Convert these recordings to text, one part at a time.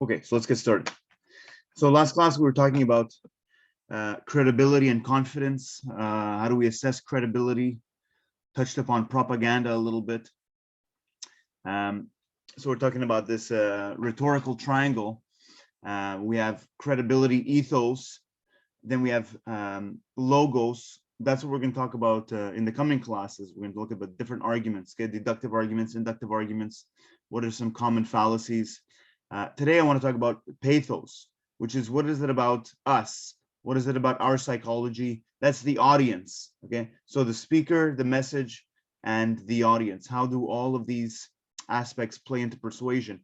Okay, so let's get started. So last class we were talking about credibility and confidence. How do we assess credibility? Touched upon propaganda a little bit. So we're talking about this rhetorical triangle. We have credibility, ethos, then we have logos. That's what we're going to talk about in the coming classes. We're going to look at the different arguments, okay? Deductive arguments, inductive arguments. What are some common fallacies? Today, I want to talk about pathos, which is what is it about us? What is it about our psychology? That's the audience, okay? So the speaker, the message, and the audience. How do all of these aspects play into persuasion?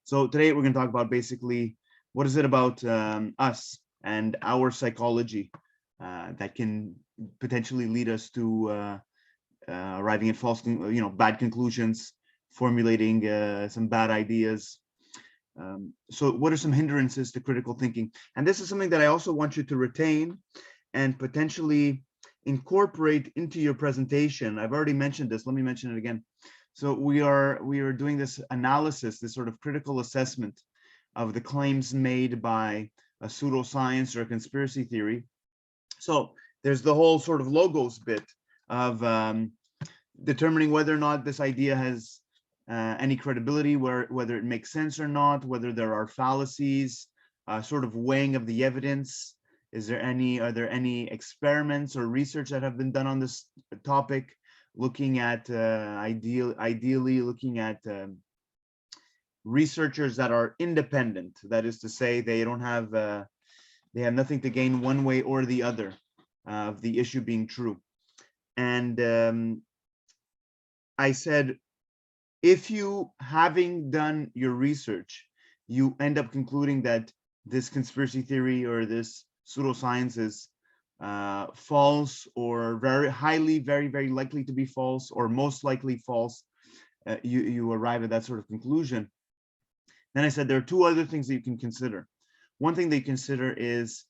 So today, we're going to talk about basically what is it about us and our psychology that can potentially lead us to arriving at false, bad conclusions, formulating some bad ideas. So what are some hindrances to critical thinking? And this is something that I also want you to retain and potentially incorporate into your presentation. I've already mentioned this. Let me mention it again. So we are doing this analysis, this sort of critical assessment of the claims made by a pseudoscience or a conspiracy theory. So there's the whole sort of logos bit of determining whether or not this idea has any credibility, whether it makes sense or not, whether there are fallacies, sort of weighing of the evidence. Are there any experiments or research that have been done on this topic, looking at ideally looking at researchers that are independent, that is to say they have nothing to gain one way or the other of the issue being true. And I said, if you, having done your research, you end up concluding that this conspiracy theory or this pseudoscience is false, or very highly, very likely to be false, or most likely false, you arrive at that sort of conclusion. Then I said there are two other things that you can consider. One thing they consider is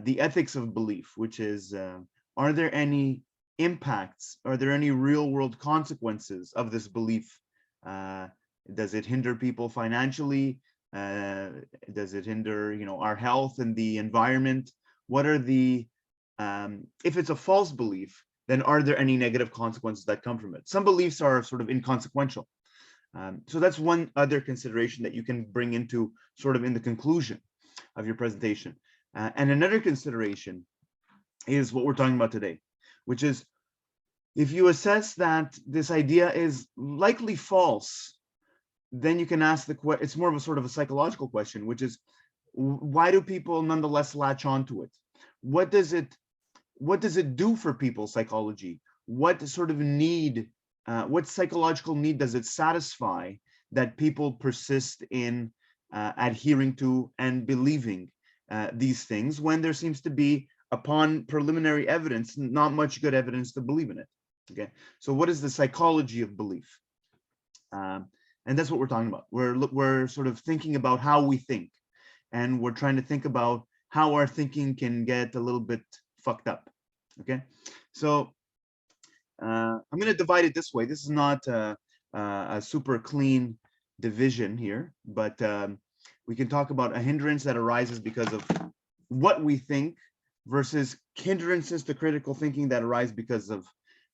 the ethics of belief, which is, are there any impacts? Are there any real world consequences of this belief? Does it hinder people financially? Does it hinder, our health and the environment? What are the, if it's a false belief, then are there any negative consequences that come from it? Some beliefs are sort of inconsequential. So that's one other consideration that you can bring into sort of in the conclusion of your presentation. And another consideration is what we're talking about today, which is if you assess that this idea is likely false, then you can ask it's more of a sort of a psychological question, which is, why do people nonetheless latch onto it? What does it do for people's psychology? What sort of need, what psychological need does it satisfy that people persist in adhering to and believing these things, when there seems to be, upon preliminary evidence, not much good evidence to believe in it? Okay, so what is the psychology of belief? And that's what we're talking about. We're sort of thinking about how we think, and we're trying to think about how our thinking can get a little bit fucked up. Okay, so I'm going to divide it this way. This is not a super clean division here, but we can talk about a hindrance that arises because of what we think versus hindrances to critical thinking that arise because of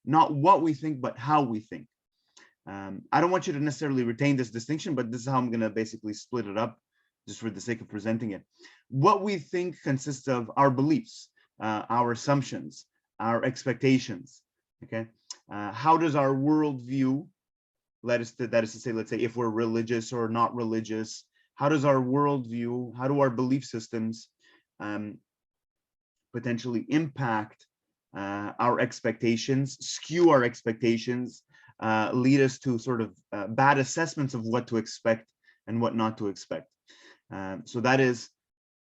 not what we think, but how we think. I don't want you to necessarily retain this distinction, but this is how I'm going to basically split it up just for the sake of presenting it. What we think consists of our beliefs, our assumptions, our expectations. Okay, how does our worldview, that is to say, let's say if we're religious or not religious, how does our worldview, how do our belief systems potentially impact our expectations, skew our expectations, lead us to sort of bad assessments of what to expect and what not to expect. So that is,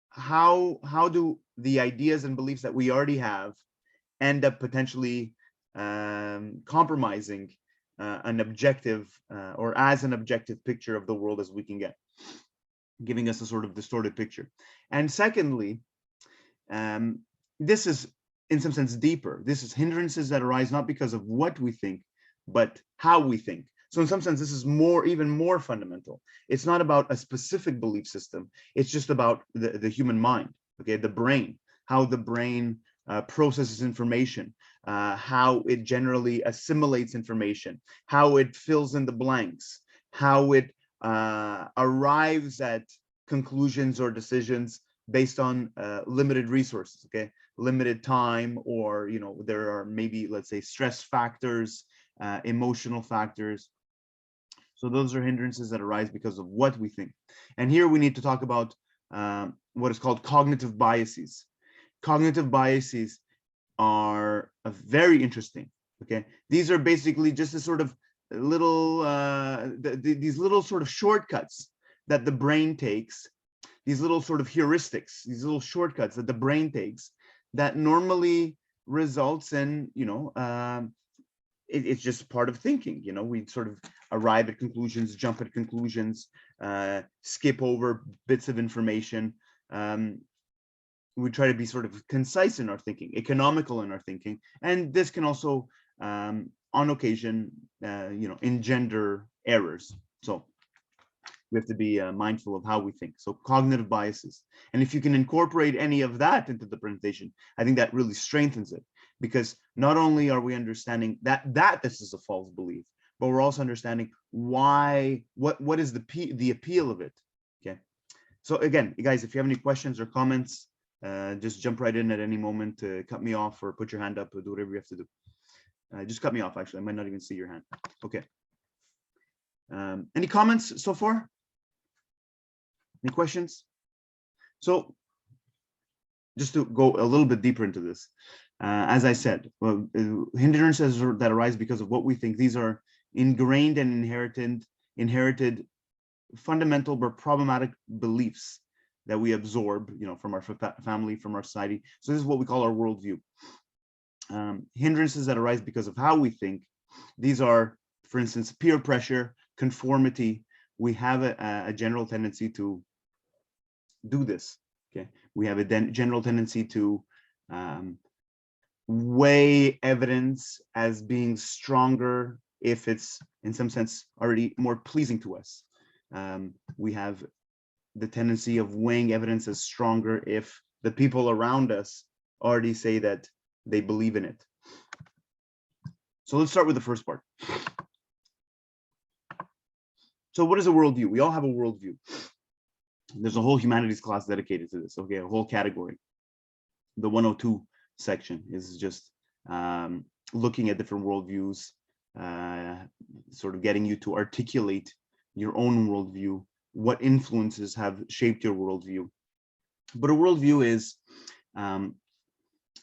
how do the ideas and beliefs that we already have end up potentially compromising an objective or as an objective picture of the world as we can get, giving us a sort of distorted picture. And secondly, this is in some sense deeper. This is hindrances that arise not because of what we think, but how we think. So in some sense, this is even more fundamental. It's not about a specific belief system. It's just about the human mind, okay, the brain, how the brain processes information, how it generally assimilates information, how it fills in the blanks, how it arrives at conclusions or decisions based on limited resources, okay, limited time, or there are maybe, let's say, stress factors, emotional factors. So those are hindrances that arise because of what we think. And here we need to talk about what is called cognitive biases. Cognitive biases are very interesting, okay? These are basically just a sort of little, these little sort of shortcuts that the brain takes, these little sort of heuristics, these little shortcuts that the brain takes that normally results in, it's just part of thinking. We sort of arrive at conclusions, jump at conclusions, skip over bits of information. We try to be sort of concise in our thinking, economical in our thinking, and this can also, on occasion, engender errors. So we have to be mindful of how we think. So cognitive biases, and if you can incorporate any of that into the presentation, I think that really strengthens it, because not only are we understanding that this is a false belief, but we're also understanding why, what is the appeal of it. Okay. So again, guys, if you have any questions or comments, just jump right in at any moment, to cut me off or put your hand up or do whatever you have to do. Just cut me off, actually. I might not even see your hand. Okay. Any comments so far? Any questions? So just to go a little bit deeper into this, as I said, hindrances that arise because of what we think, these are ingrained and inherited fundamental but problematic beliefs that we absorb, from our family, from our society. So this is what we call our worldview. Hindrances that arise because of how we think. These are, for instance, peer pressure, conformity. We have a general tendency to do this. Okay, we have a general tendency to weigh evidence as being stronger if it's, in some sense, already more pleasing to us. We have the tendency of weighing evidence as stronger if the people around us already say that they believe in it. So let's start with the first part. So what is a worldview? We all have a worldview. There's a whole humanities class dedicated to this, okay, a whole category. The 102 section is just looking at different worldviews, sort of getting you to articulate your own worldview, what influences have shaped your worldview. But a worldview is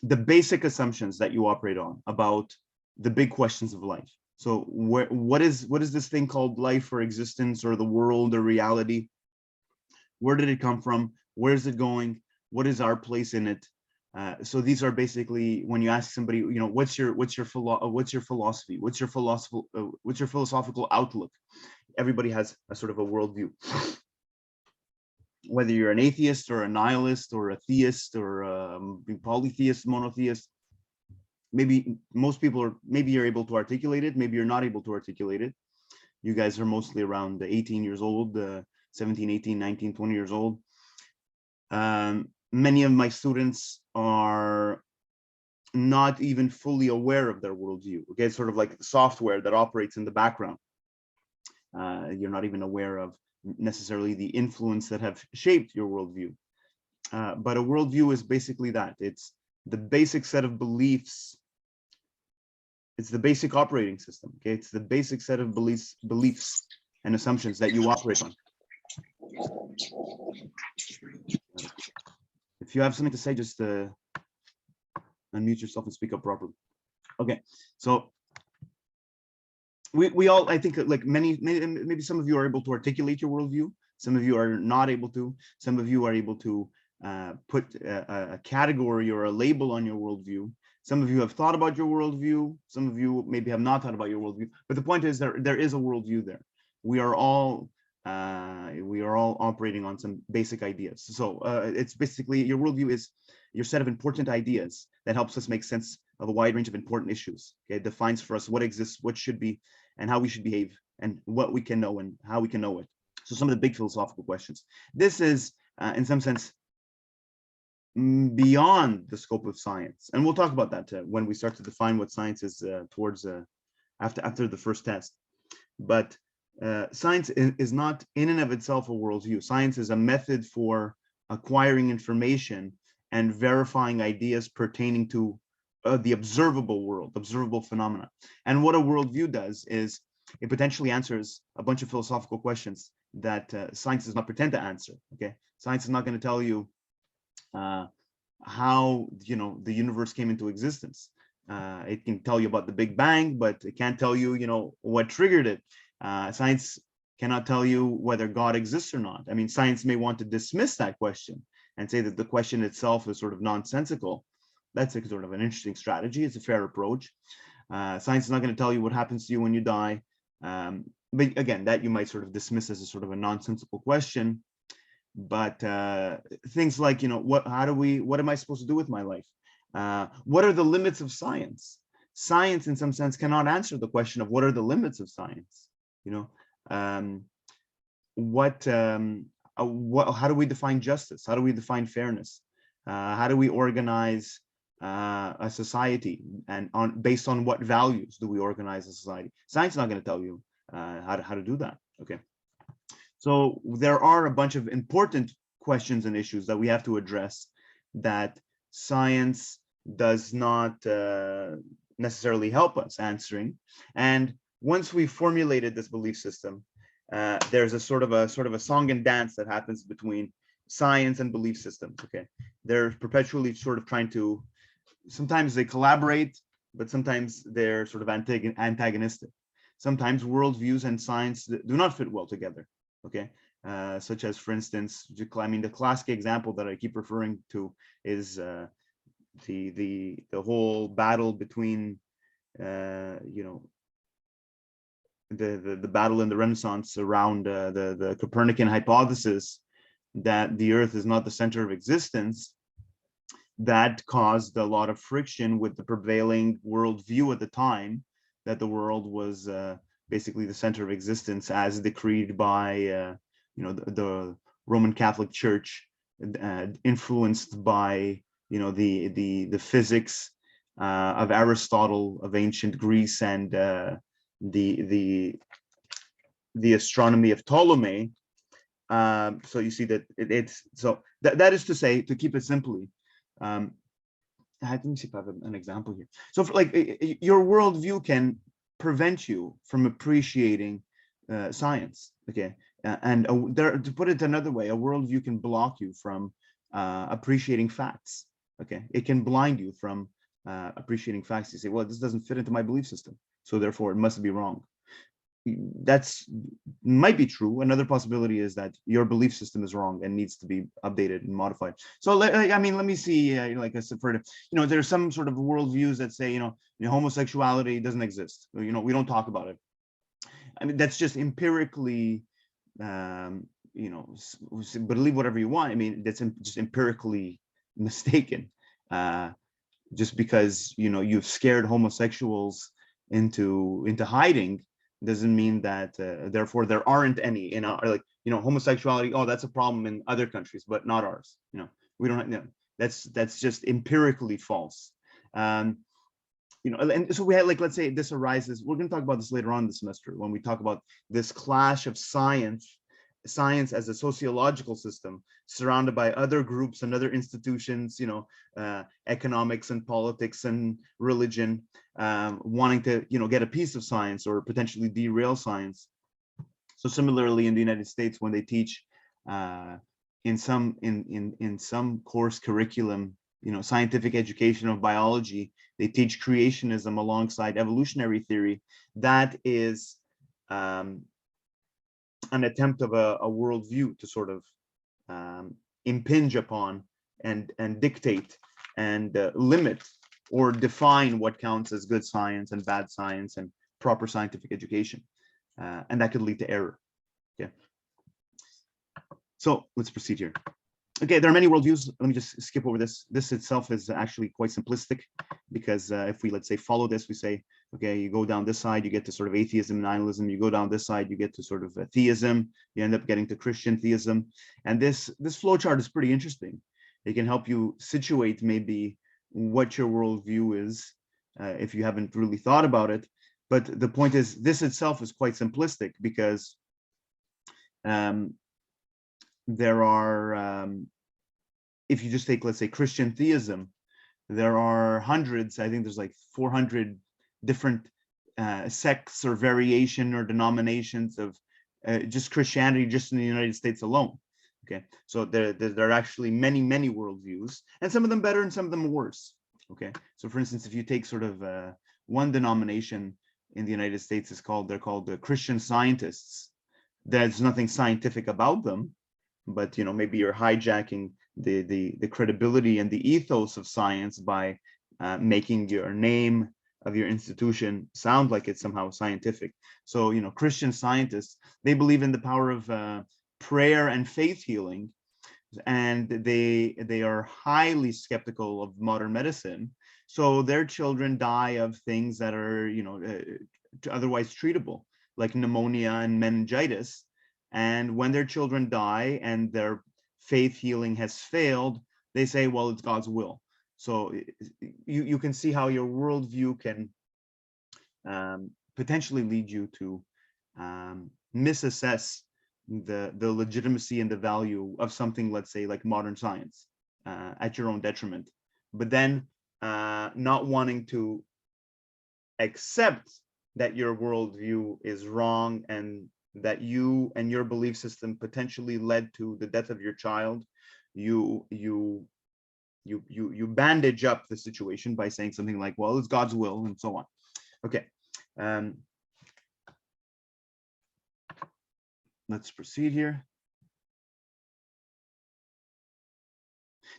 the basic assumptions that you operate on about the big questions of life. So what is this thing called life or existence or the world or reality? Where did it come from? Where is it going? What is our place in it? So these are basically, when you ask somebody, what's your philosophy? What's your philosophical outlook? Everybody has a sort of a worldview. Whether you're an atheist or a nihilist or a theist or a polytheist, monotheist, maybe most people are, maybe you're able to articulate it, maybe you're not able to articulate it. You guys are mostly around 18 years old, 17, 18, 19, 20 years old. Many of my students are not even fully aware of their worldview. Okay, it's sort of like the software that operates in the background. You're not even aware of necessarily the influence that have shaped your worldview. But a worldview is basically that. It's the basic set of beliefs. It's the basic operating system. Okay, it's the basic set of beliefs and assumptions that you operate on. If you have something to say, just unmute yourself and speak up properly. Okay, so we all, I think, like maybe some of you are able to articulate your worldview. Some of you are not able to. Some of you are able to put a category or a label on your worldview. Some of you have thought about your worldview. Some of you maybe have not thought about your worldview. But the point is, there is a worldview there. We are all operating on some basic ideas. So it's basically, your worldview is your set of important ideas that helps us make sense of a wide range of important issues. Okay, it defines for us what exists, what should be, and how we should behave and what we can know and how we can know it. So some of the big philosophical questions. This is, in some sense, beyond the scope of science, and we'll talk about that when we start to define what science is towards after the first test. But science is not in and of itself a worldview. Science is a method for acquiring information and verifying ideas pertaining to the observable world, observable phenomena. And what a worldview does is it potentially answers a bunch of philosophical questions that science does not pretend to answer. Okay, science is not going to tell you how the universe came into existence. It can tell you about the Big Bang, but it can't tell you what triggered it. Science cannot tell you whether God exists or not. I mean, science may want to dismiss that question and say that the question itself is sort of nonsensical. That's a sort of an interesting strategy. It's a fair approach. Science is not going to tell you what happens to you when you die. But again, that you might sort of dismiss as a sort of a nonsensical question. But things like, what am I supposed to do with my life? What are the limits of science? Science, in some sense, cannot answer the question of what are the limits of science. How do we define justice? How do we define fairness? How do we organize a society, and based on what values do we organize a society? Science is not going to tell you how to do that. Okay, so there are a bunch of important questions and issues that we have to address that science does not necessarily help us answering. And once we've formulated this belief system, there's a sort of a song and dance that happens between science and belief systems. Okay, they're perpetually sort of trying to, sometimes they collaborate, but sometimes they're sort of antagonistic. Sometimes worldviews and science do not fit well together. Okay, such as, for instance, I mean, the classic example that I keep referring to is the whole battle between the battle in the Renaissance around the Copernican hypothesis that the Earth is not the center of existence. That caused a lot of friction with the prevailing worldview at the time, that the world was basically the center of existence as decreed by the Roman Catholic Church, influenced by the physics of Aristotle of ancient Greece, and the astronomy of Ptolemy. So you see that that is to say, to keep it simply, let me see if I have an example here. So your worldview can prevent you from appreciating science. Okay, and to put it another way, a worldview can block you from appreciating facts. Okay, it can blind you from appreciating facts. You say, well, this doesn't fit into my belief system, so therefore it must be wrong. That's might be true. Another possibility is that your belief system is wrong and needs to be updated and modified. So I mean, let me see, like I said, there's some sort of worldviews that say, homosexuality doesn't exist. We don't talk about it. I mean, that's just empirically, believe whatever you want. I mean, that's just empirically mistaken. Just because you've scared homosexuals into hiding doesn't mean that therefore there aren't any in our, homosexuality. Oh, that's a problem in other countries, but not ours. We don't. That's just empirically false. And so we had, let's say this arises. We're going to talk about this later on this semester when we talk about this clash of science as a sociological system surrounded by other groups and other institutions, economics and politics and religion, wanting to, get a piece of science or potentially derail science. So similarly in the United States, when they teach in some course curriculum, scientific education of biology, they teach creationism alongside evolutionary theory. That is an attempt of a worldview to sort of impinge upon and dictate and limit or define what counts as good science and bad science and proper scientific education. And that could lead to error. Okay. So let's proceed here. Okay, there are many worldviews. Let me just skip over this. This itself is actually quite simplistic, because if we, let's say, follow this, we say, okay, you go down this side, you get to sort of atheism, nihilism. You go down this side, you get to sort of theism. You end up getting to Christian theism. And this flowchart is pretty interesting. It can help you situate maybe what your worldview is, if you haven't really thought about it. But the point is, this itself is quite simplistic, because there are, if you just take, let's say, Christian theism, there are hundreds, I think there's like 400 different sects or variation or denominations of just Christianity, just in the United States alone. Okay, so there are actually many worldviews, and some of them better and some of them worse. Okay, so for instance, if you take sort of one denomination in the United States, they're called the Christian Scientists. There's nothing scientific about them, but maybe you're hijacking the credibility and the ethos of science by making your name of your institution sound like it's somehow scientific. So Christian Scientists, they believe in the power of prayer and faith healing, and they are highly skeptical of modern medicine. So their children die of things that are otherwise treatable, like pneumonia and meningitis. And when their children die and their faith healing has failed, they say, well, it's God's will. So you can see how your worldview can potentially lead you to misassess the legitimacy and the value of something, let's say, like modern science, at your own detriment. But then not wanting to accept that your worldview is wrong and that you and your belief system potentially led to the death of your child, you bandage up the situation by saying something like, well, it's God's will, and so on. Okay, let's proceed here.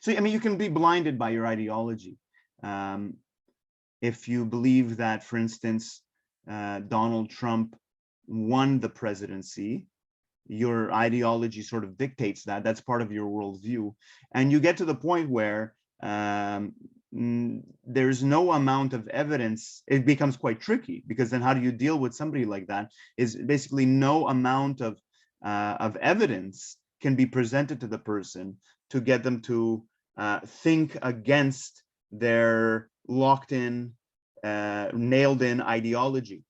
So, I mean, you can be blinded by your ideology. If you believe that, for instance, Donald Trump won the presidency, your ideology sort of dictates that. That's part of your worldview. And you get to the point where there's no amount of evidence. It becomes quite tricky, because then how do you deal with somebody like that? Is basically no amount of evidence can be presented to the person to get them to think against their locked in, nailed in ideology.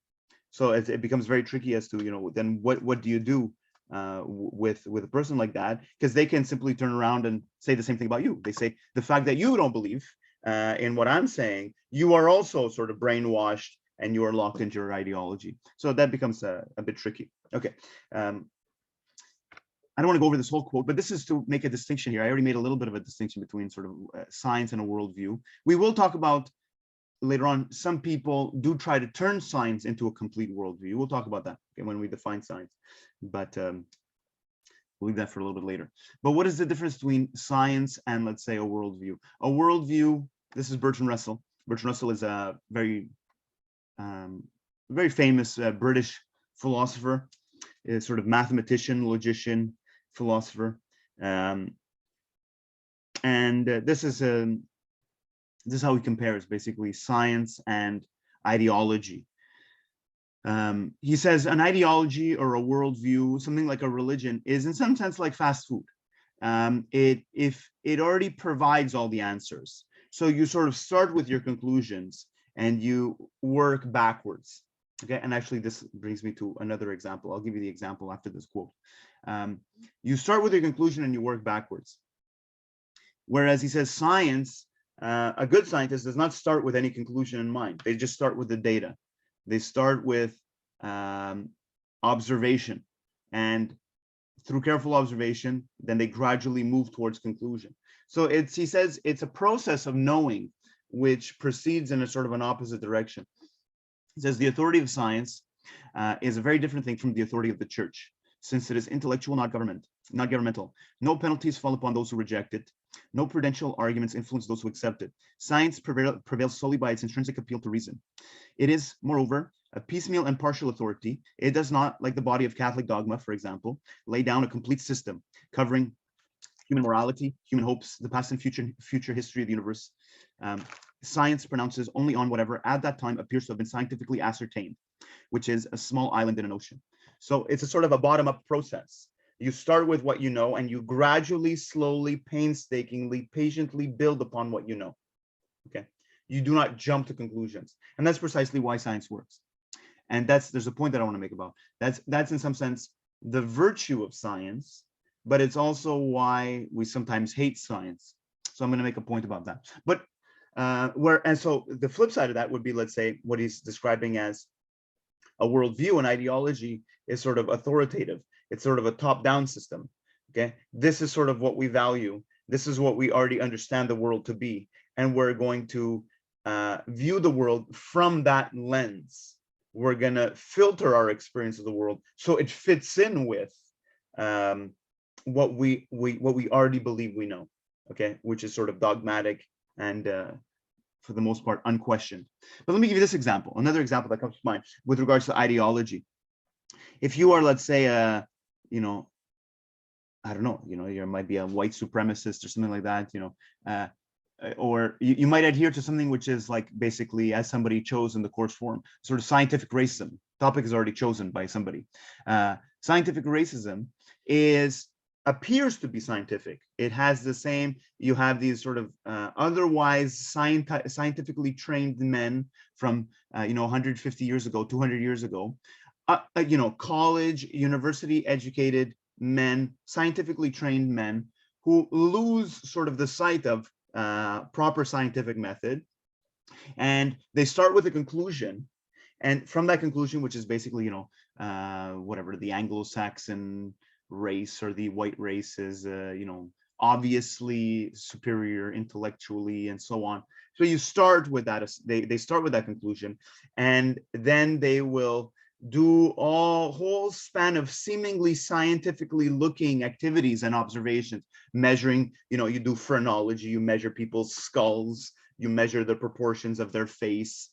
So it becomes very tricky as to, then what do you do with a person like that? Because they can simply turn around and say the same thing about you. They say, the fact that you don't believe in what I'm saying, you are also sort of brainwashed and you are locked into your ideology. So that becomes a bit tricky. Okay. I don't want to go over this whole quote, but this is to make a distinction here. I already made a little bit of a distinction between sort of science and a worldview. We will talk about later on, some people do try to turn science into a complete worldview. We'll talk about that when we define science, but we'll leave that for a little bit later. But what is the difference between science and, let's say, a worldview? A worldview, this is Bertrand Russell. Bertrand Russell is a very famous British philosopher, a sort of mathematician, logician, philosopher. And this is how he compares basically science and ideology. He says an ideology or a worldview, something like a religion, is in some sense like fast food. If it already provides all the answers, so you sort of start with your conclusions and you work backwards. Okay, and actually this brings me to another example. I'll give you the example after this quote. You start with your conclusion and you work backwards. Whereas he says science, a good scientist does not start with any conclusion in mind. They just start with the data. They start with observation, and through careful observation, then they gradually move towards conclusion. So he says it's a process of knowing which proceeds in a sort of an opposite direction. He says the authority of science is a very different thing from the authority of the church, since it is intellectual, not governmental. No penalties fall upon those who reject it. No prudential arguments influence those who accept it. Science prevails solely by its intrinsic appeal to reason. It is, moreover, a piecemeal and partial authority. It does not, like the body of Catholic dogma, for example, lay down a complete system covering human morality, human hopes, the past and future history of the universe. Science pronounces only on whatever at that time appears to have been scientifically ascertained, which is a small island in an ocean. So it's a sort of a bottom-up process. You start with what you know, and you gradually, slowly, painstakingly, patiently build upon what you know. Okay, you do not jump to conclusions, and that's precisely why science works. And there's a point that I want to make about that's in some sense the virtue of science, but it's also why we sometimes hate science. So I'm going to make a point about that. But so the flip side of that would be, let's say, what he's describing as a worldview and ideology is sort of authoritative. It's sort of a top-down system. Okay, this is sort of what we value. This is what we already understand the world to be, and we're going to view the world from that lens. We're going to filter our experience of the world so it fits in with what we already believe we know. Okay, which is sort of dogmatic and for the most part unquestioned. But let me give you this example, another example that comes to mind with regards to ideology. If you are, let's say, you know, I don't know, you know, you might be a white supremacist or something like that, you know, or you might adhere to something which is like basically, as somebody chose in the course form, sort of scientific racism. Topic is already chosen by somebody. Scientific racism appears to be scientific. It has the same, you have these sort of otherwise scientifically trained men from, you know, 150 years ago, 200 years ago, you know, college, university educated men, scientifically trained men who lose sort of the sight of proper scientific method. And they start with a conclusion. And from that conclusion, which is basically, you know, whatever the Anglo-Saxon race or the white race is, you know, obviously superior intellectually and so on. So you start with that, they start with that conclusion, and then they will do whole span of seemingly scientifically looking activities and observations, measuring, you know, you do phrenology, you measure people's skulls, you measure the proportions of their face,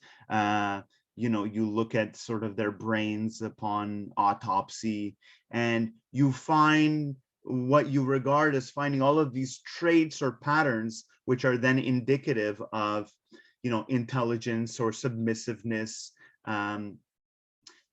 you know, you look at sort of their brains upon autopsy, and you find what you regard as finding all of these traits or patterns, which are then indicative of, you know, intelligence or submissiveness,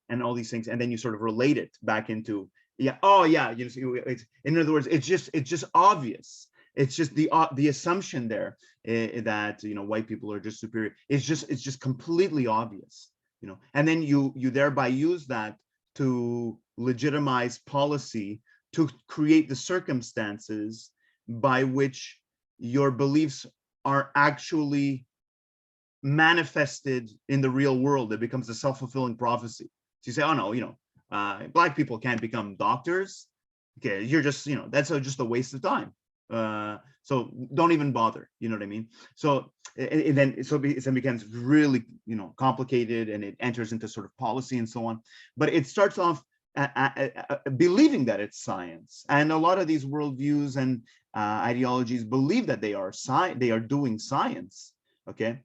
and all these things, and then you sort of relate it back into, yeah, oh yeah, you know, it's, in other words, it's just obvious. It's just the assumption there that, you know, white people are just superior. It's just completely obvious, you know, and then you thereby use that to legitimize policy, to create the circumstances by which your beliefs are actually manifested in the real world. It becomes a self-fulfilling prophecy. So you say, oh no, you know, black people can't become doctors. Okay, you're just, you know, that's just a waste of time. So don't even bother, you know what I mean? So and then it becomes really, you know, complicated, and it enters into sort of policy and so on. But it starts off believing that it's science, and a lot of these worldviews and ideologies believe that they are doing science. Okay,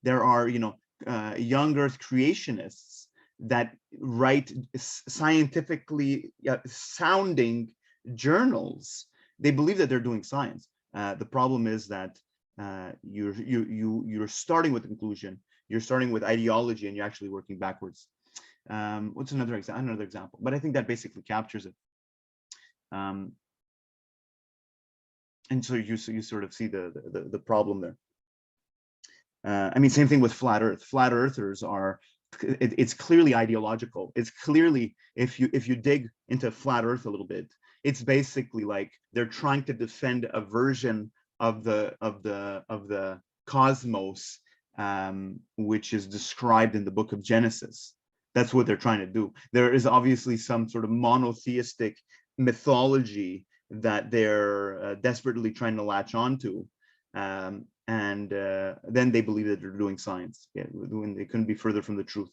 there are, you know, young Earth creationists that write scientifically sounding journals. They believe that they're doing science. The problem is that you're starting with a conclusion, you're starting with ideology, and you're actually working backwards. What's another example? But I think that basically captures it. And so you sort of see the problem there. I mean, same thing with flat Earth. Flat Earthers are, it's clearly ideological. It's clearly, if you dig into flat Earth a little bit, it's basically like they're trying to defend a version of the cosmos, which is described in the book of Genesis. That's what they're trying to do. There is obviously some sort of monotheistic mythology that they're desperately trying to latch onto. And then they believe that they're doing science. Yeah, they couldn't be further from the truth.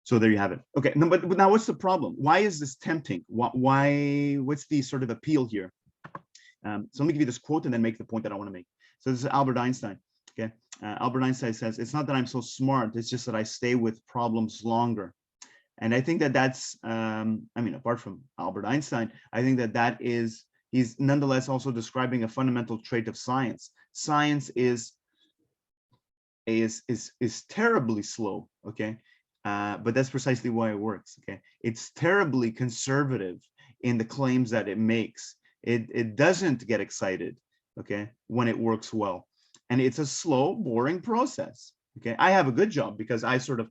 So there you have it. Okay, no, but now what's the problem? Why is this tempting? What's the sort of appeal here? So let me give you this quote and then make the point that I want to make. So this is Albert Einstein. Okay, Albert Einstein says, "It's not that I'm so smart, it's just that I stay with problems longer." And I think that that's, I mean, apart from Albert Einstein, I think that that is, he's nonetheless also describing a fundamental trait of science. Science is terribly slow, okay? But that's precisely why it works, okay? It's terribly conservative in the claims that it makes. It doesn't get excited, okay, when it works well. And it's a slow, boring process, okay? I have a good job because I sort of,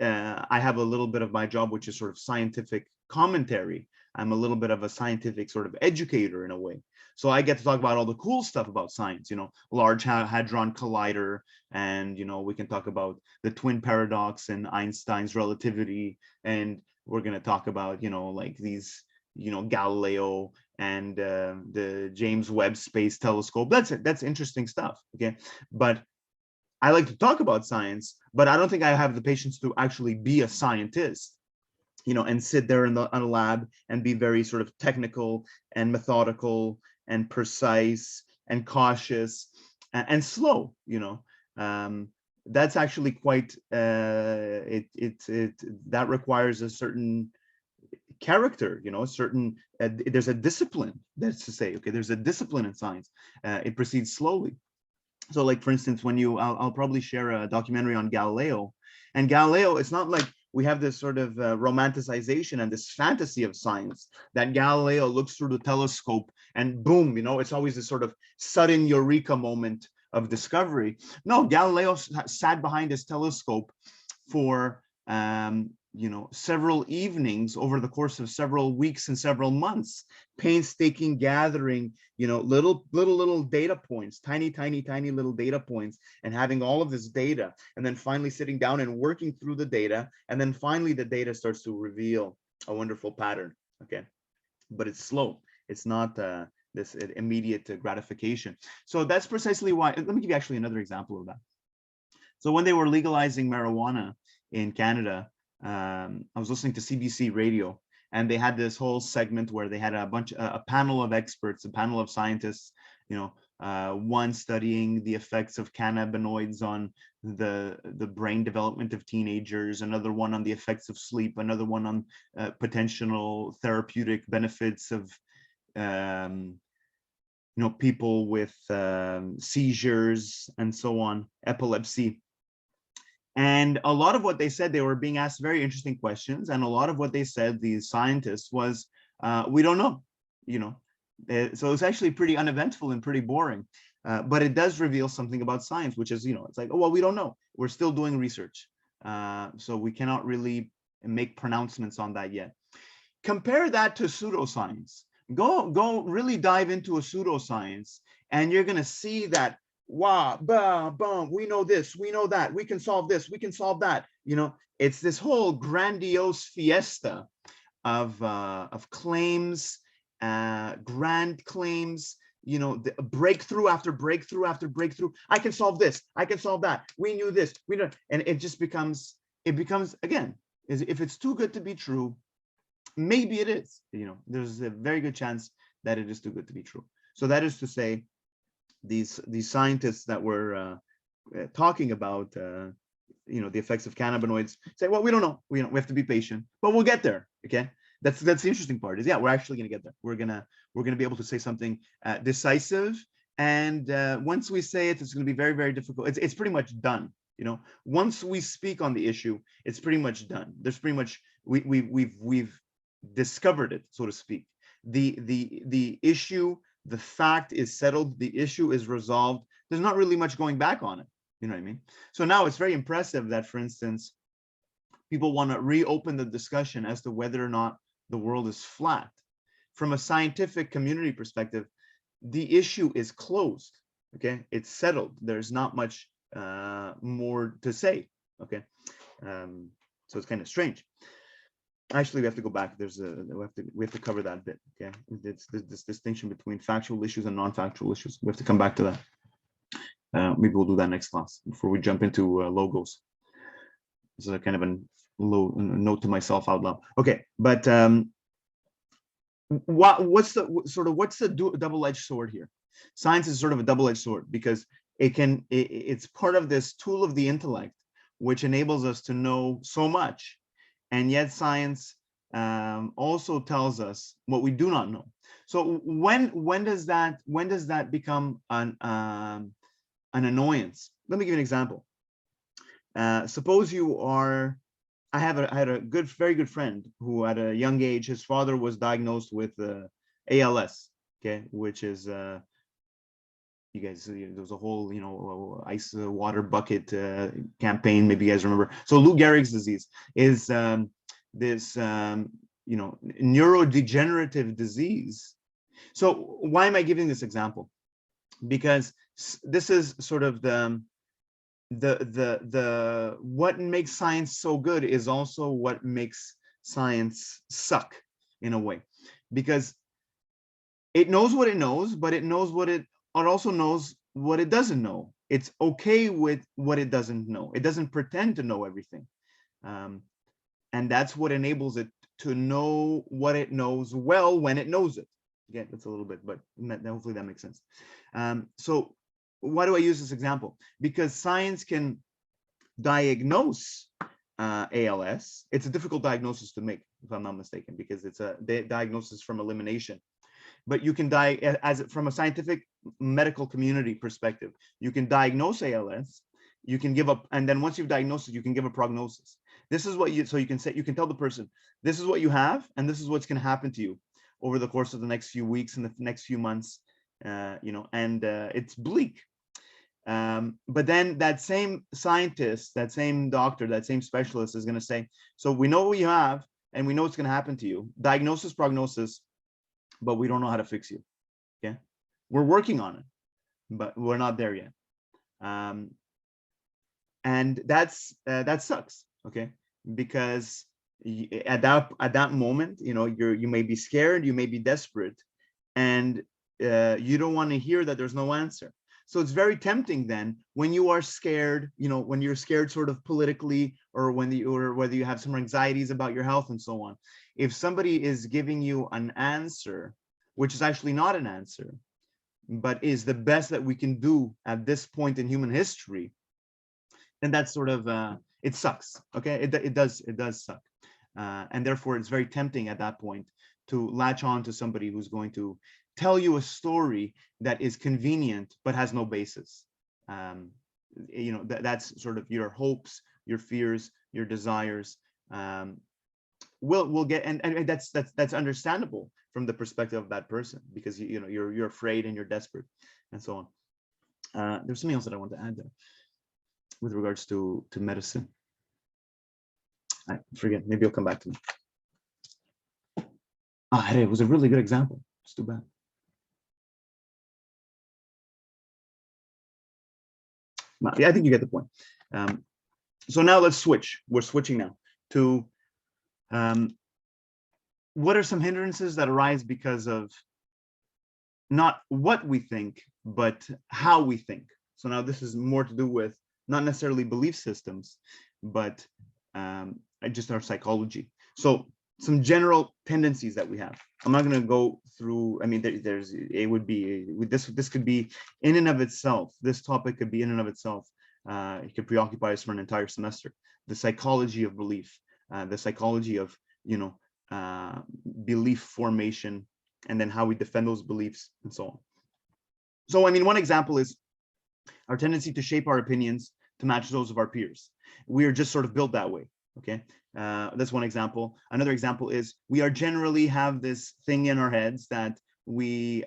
I have a little bit of my job, which is sort of scientific commentary. I'm a little bit of a scientific sort of educator in a way. So I get to talk about all the cool stuff about science, you know, Large Hadron Collider, and, you know, we can talk about the twin paradox and Einstein's relativity. And we're going to talk about, you know, like these, you know, Galileo and the James Webb Space Telescope. That's it. That's interesting stuff. Okay. But I like to talk about science, but I don't think I have the patience to actually be a scientist, you know, and sit there in a lab and be very sort of technical and methodical and precise and cautious and slow, you know. That's actually quite, that requires a certain character, you know, a certain, there's a discipline, that's to say, okay, there's a discipline in science. It proceeds slowly. So like, for instance, when you, I'll probably share a documentary on Galileo. And Galileo, it's not like we have this sort of romanticization and this fantasy of science that Galileo looks through the telescope and boom, you know, it's always this sort of sudden eureka moment of discovery. No, Galileo sat behind his telescope for, you know, several evenings over the course of several weeks and several months, painstaking gathering, you know, little data points, tiny little data points, and having all of this data, and then finally sitting down and working through the data, and then finally the data starts to reveal a wonderful pattern. Okay, but it's slow. It's not this immediate gratification. So that's precisely why. Let me give you actually another example of that. So when they were legalizing marijuana in Canada, I was listening to CBC radio, and they had this whole segment where they had a panel of experts, a panel of scientists, you know, one studying the effects of cannabinoids on the brain development of teenagers, another one on the effects of sleep, another one on potential therapeutic benefits of, you know, people with seizures and so on, epilepsy. And a lot of what they said, they were being asked very interesting questions. And a lot of what they said, these scientists, was, we don't know, you know. So it's actually pretty uneventful and pretty boring. But it does reveal something about science, which is, you know, it's like, oh, well, we don't know. We're still doing research. So we cannot really make pronouncements on that yet. Compare that to pseudoscience. Go really dive into a pseudoscience, and you're going to see that, wow, boom, we know this, we know that, we can solve this, we can solve that. You know, it's this whole grandiose fiesta of claims, grand claims, you know, the breakthrough after breakthrough after breakthrough. I can solve this, I can solve that, we knew this, we know, and it just becomes, again, if it's too good to be true, maybe it is, you know, there's a very good chance that it is too good to be true. So that is to say, these scientists that were talking about, you know, the effects of cannabinoids say, well, we don't know, we have to be patient, but we'll get there. Okay, that's the interesting part, is, yeah, we're actually going to get there. We're gonna be able to say something decisive, and once we say it, it's going to be very, very difficult. It's pretty much done. You know, once we speak on the issue, it's pretty much done. There's pretty much, we've discovered it, so to speak. The issue, the fact is settled, the issue is resolved. There's not really much going back on it. You know what I mean? So now it's very impressive that, for instance, people want to reopen the discussion as to whether or not the world is flat. From a scientific community perspective, the issue is closed. Okay, it's settled. There's not much more to say. Okay, so it's kind of strange. Actually, we have to go back. There's we have to cover that bit. Okay, it's this distinction between factual issues and non-factual issues. We have to come back to that. Maybe we'll do that next class before we jump into logos. This is a kind of a low note to myself out loud. Okay, but what's the double-edged sword here? Science is sort of a double-edged sword because it's part of this tool of the intellect, which enables us to know so much. and yet science also tells us what we do not know. So when does that become an annoyance? Let me give you an example. Suppose you are, I had a very good friend who at a young age, his father was diagnosed with ALS, okay, which is you guys, there was a whole, ice water bucket campaign, maybe you guys remember. So Lou Gehrig's disease is this neurodegenerative disease. So why am I giving this example? Because this is sort of the what makes science so good is also what makes science suck in a way, because it knows what it knows, but it knows what it also knows what it doesn't know. It's okay with what it doesn't know. It doesn't pretend to know everything. And that's what enables it to know what it knows well when it knows it. Again, that's a little bit, but hopefully that makes sense. So why do I use this example? Because science can diagnose ALS. It's a difficult diagnosis to make, if I'm not mistaken, because it's a diagnosis from elimination. But you can from a scientific medical community perspective, you can diagnose ALS, you can give up, and then once you've diagnosed it, you can give a prognosis. This is what you can say, you can tell the person, this is what you have, and this is what's going to happen to you over the course of the next few weeks and the next few months, and it's bleak. But then that same scientist, that same doctor, that same specialist is going to say, so we know what you have, and we know what's going to happen to you. Diagnosis, prognosis, but we don't know how to fix you. Okay, we're working on it, but we're not there yet. And that sucks. Okay, because at that moment, you may be scared, you may be desperate, and you don't want to hear that there's no answer. So it's very tempting then when you are scared, when you're scared sort of politically, or whether you have some anxieties about your health and so on. If somebody is giving you an answer, which is actually not an answer, but is the best that we can do at this point in human history, then that's sort of, it sucks, okay? It does suck. And therefore it's very tempting at that point to latch on to somebody who's going to tell you a story that is convenient but has no basis. That's sort of your hopes, your fears, your desires. We'll get, and that's understandable from the perspective of that person, because you're afraid and you're desperate and so on. There's something else that I want to add there with regards to medicine. I forget, maybe you'll come back to me. It was a really good example. It's too bad. Yeah, I think you get the point. So now let's switch. We're switching now to what are some hindrances that arise because of not what we think, but how we think. So now this is more to do with not necessarily belief systems, but just our psychology. So some general tendencies that we have. I'm not going to go through, I mean, this could be in and of itself. This topic could be in and of itself. It could preoccupy us for an entire semester. The psychology of belief, the psychology of, belief formation, and then how we defend those beliefs and so on. So, I mean, one example is our tendency to shape our opinions to match those of our peers. We are just sort of built that way. Okay, that's one example. Another example is we are generally have this thing in our heads that we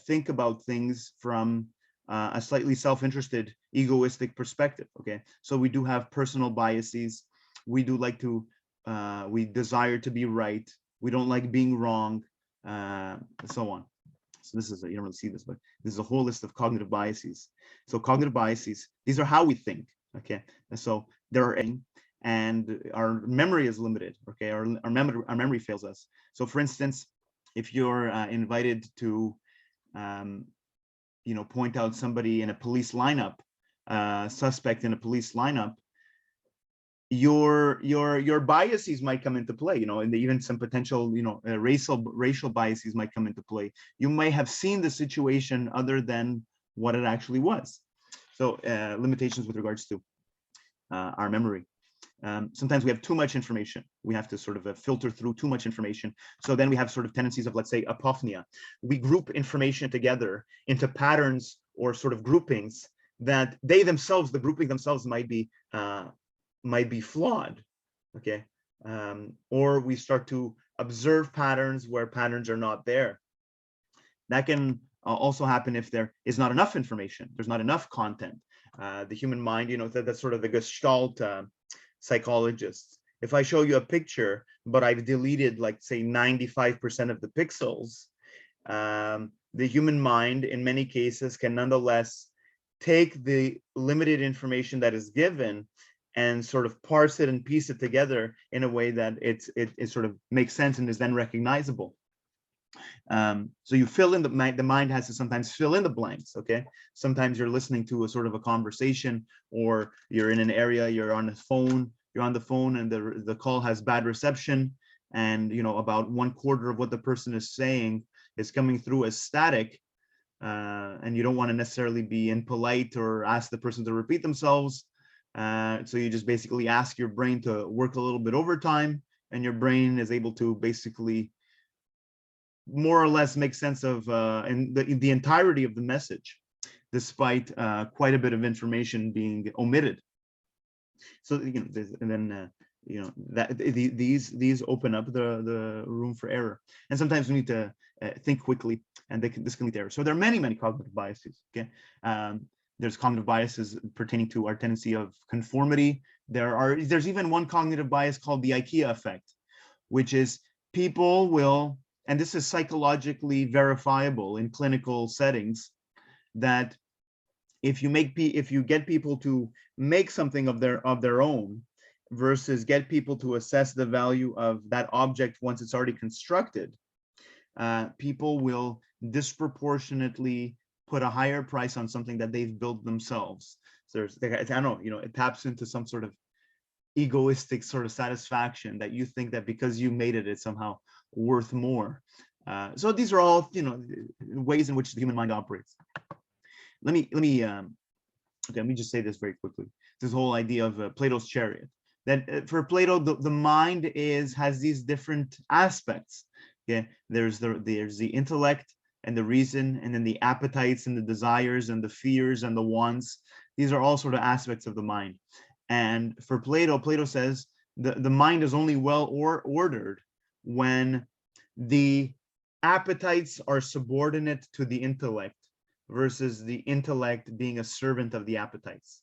think about things from a slightly self-interested, egoistic perspective. Okay, so we do have personal biases. We do like to, we desire to be right. We don't like being wrong, and so on. So this is, you don't really see this, but this is a whole list of cognitive biases. So cognitive biases, these are how we think. Okay, and so there are, and our memory is limited. Okay, our memory fails us. So for instance, if you're invited to point out somebody in a police lineup, suspect in a police lineup, your biases might come into play, and even some potential racial biases might come into play. You may have seen the situation other than what it actually was. So limitations with regards to our memory. Sometimes we have too much information. We have to sort of filter through too much information. So then we have sort of tendencies of, let's say, apophenia. We group information together into patterns or sort of groupings that they themselves, the grouping themselves, might be flawed. Okay, or we start to observe patterns where patterns are not there. That can also happen if there is not enough information. There's not enough content. The human mind, that's sort of the Gestalt psychologists. If I show you a picture, but I've deleted, like, say, 95% of the pixels, the human mind, in many cases, can nonetheless take the limited information that is given and sort of parse it and piece it together in a way that it sort of makes sense and is then recognizable. So you fill in the mind has to sometimes fill in the blanks. Okay, sometimes you're listening to a sort of a conversation, or you're in an area, you're on the phone, and the call has bad reception, and about 1/4 of what the person is saying is coming through as static, and you don't want to necessarily be impolite or ask the person to repeat themselves. So you just basically ask your brain to work a little bit overtime, and your brain is able to basically more or less make sense of in the entirety of the message, despite quite a bit of information being omitted. So and then that these open up the room for error, and sometimes we need to think quickly, and this can lead to error. So there are many cognitive biases. Okay, there's cognitive biases pertaining to our tendency of conformity. There's even one cognitive bias called the IKEA effect, which is people will, and this is psychologically verifiable in clinical settings, that if you get people to make something of their own versus get people to assess the value of that object once it's already constructed, people will disproportionately put a higher price on something that they've built themselves. So I don't know, it taps into some sort of egoistic sort of satisfaction that you think that because you made it, it's somehow worth more. So these are all, ways in which the human mind operates. Let me just say this very quickly. This whole idea of Plato's chariot. That for Plato, the mind has these different aspects. Okay, there's the intellect and the reason, and then the appetites and the desires and the fears and the wants. These are all sort of aspects of the mind. And for Plato says the mind is only well ordered when the appetites are subordinate to the intellect versus the intellect being a servant of the appetites.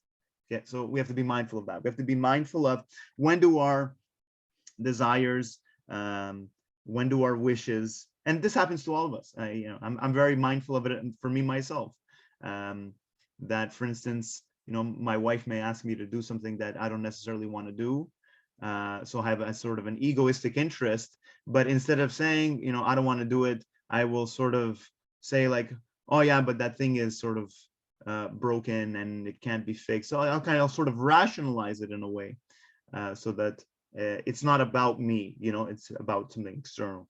Okay, so we have to be mindful of that. We have to be mindful of when do our desires, when do our wishes, and this happens to all of us. I'm very mindful of it for me myself. That, for instance, my wife may ask me to do something that I don't necessarily want to do. So I have a sort of an egoistic interest, but instead of saying, I don't want to do it, I will sort of say like, oh yeah, but that thing is sort of broken and it can't be fixed. So I'll sort of rationalize it in a way, so that it's not about me, it's about something external.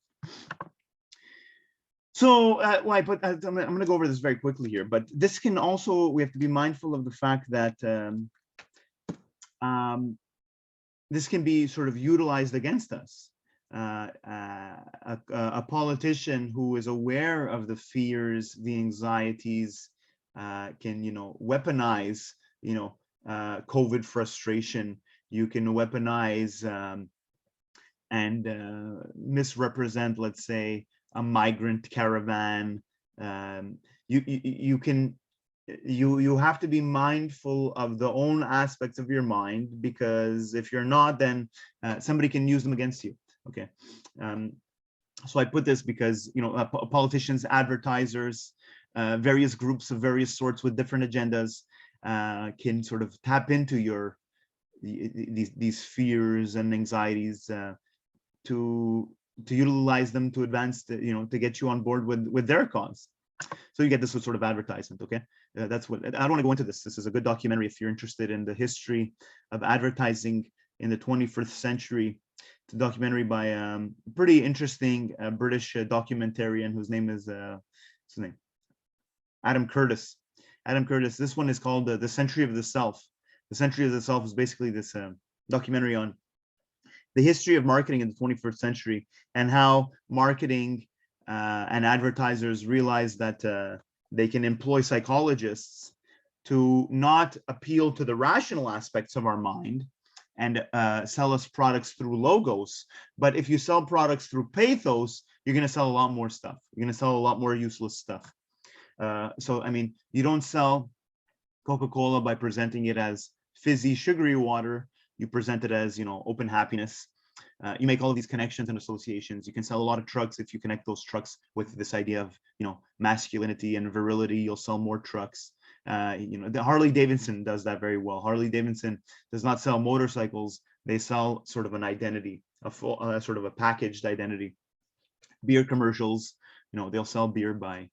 So I'm going to go over this very quickly here, but this can also, we have to be mindful of the fact that this can be sort of utilized against us. A politician who is aware of the fears, the anxieties, can, weaponize, COVID frustration. You can weaponize and misrepresent, let's say, a migrant caravan. You have to be mindful of the own aspects of your mind, because if you're not, then somebody can use them against you. Okay, so I put this because politicians, advertisers, various groups of various sorts with different agendas can sort of tap into these fears and anxieties to utilize them to advance, to get you on board with their cause. So you get this sort of advertisement. Okay, that's what, I don't want to go into this. This is a good documentary if you're interested in the history of advertising in the 21st century. It's a documentary by a pretty interesting British documentarian whose name is Adam Curtis. Adam Curtis. This one is called The Century of the Self. The Century of the Self is basically this documentary on the history of marketing in the 21st century and how marketing and advertisers realized that they can employ psychologists to not appeal to the rational aspects of our mind and sell us products through logos. But if you sell products through pathos, you're going to sell a lot more stuff. You're going to sell a lot more useless stuff. So, I mean, you don't sell Coca-Cola by presenting it as fizzy, sugary water. You present it as, you know, open happiness. You make all of these connections and associations. You can sell a lot of trucks if you connect those trucks with this idea of, you know, masculinity and virility. You'll sell more trucks. You know, the Harley Davidson does that very well. Harley Davidson does not sell motorcycles. They sell sort of an identity, a full, sort of a packaged identity. Beer commercials, you know, they'll sell beer by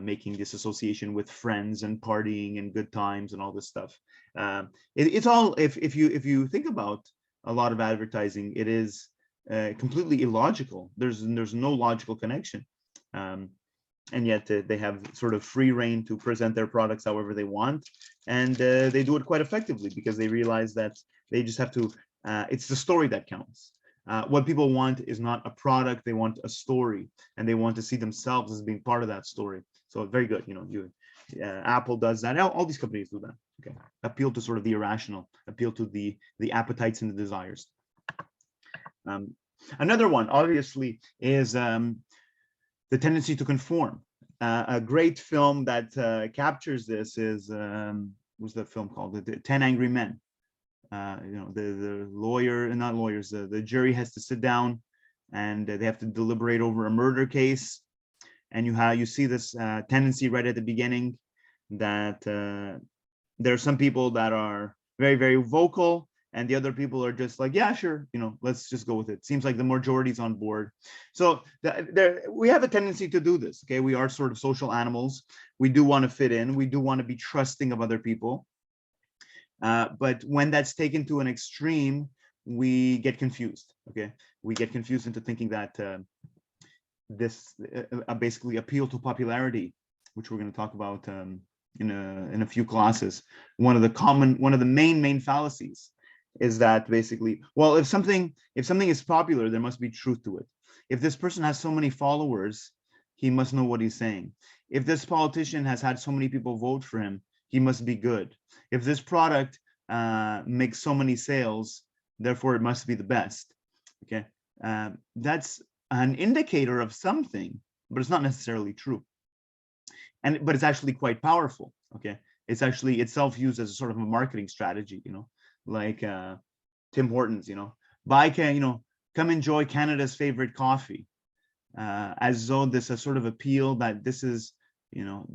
making this association with friends and partying and good times and all this stuff. It's all, if you think about a lot of advertising, it is completely illogical. There's no logical connection. And yet they have sort of free reign to present their products however they want. And they do it quite effectively because they realize that they just have to, it's the story that counts. What people want is not a product, they want a story, and they want to see themselves as being part of that story. So very good, you know, Apple does that, all these companies do that, okay? Appeal to sort of the irrational, appeal to the appetites and the desires. Another one, obviously, is the tendency to conform. A great film that captures this is, what's the film called? The 10 Angry Men. You know, the lawyer, not lawyers, the jury has to sit down and they have to deliberate over a murder case. And you see this tendency right at the beginning that there are some people that are very, very vocal, and the other people are just like, yeah, sure, you know, let's just go with it. Seems like the majority's on board. So we have a tendency to do this, okay? We are sort of social animals. We do want to fit in. We do want to be trusting of other people. But when that's taken to an extreme, we get confused, okay? We get confused into thinking that this basically appeal to popularity, which we're going to talk about in a few classes. One of the main fallacies is that basically, well, if something is popular, there must be truth to it. If this person has so many followers, he must know what he's saying. If this politician has had so many people vote for him, he must be good. If this product makes so many sales, therefore it must be the best. Okay, that's an indicator of something, but it's not necessarily true. But it's actually quite powerful. Okay, it's actually itself used as a sort of a marketing strategy. You know, like Tim Hortons. You know, come enjoy Canada's favorite coffee, as though this a sort of appeal that this is, you know,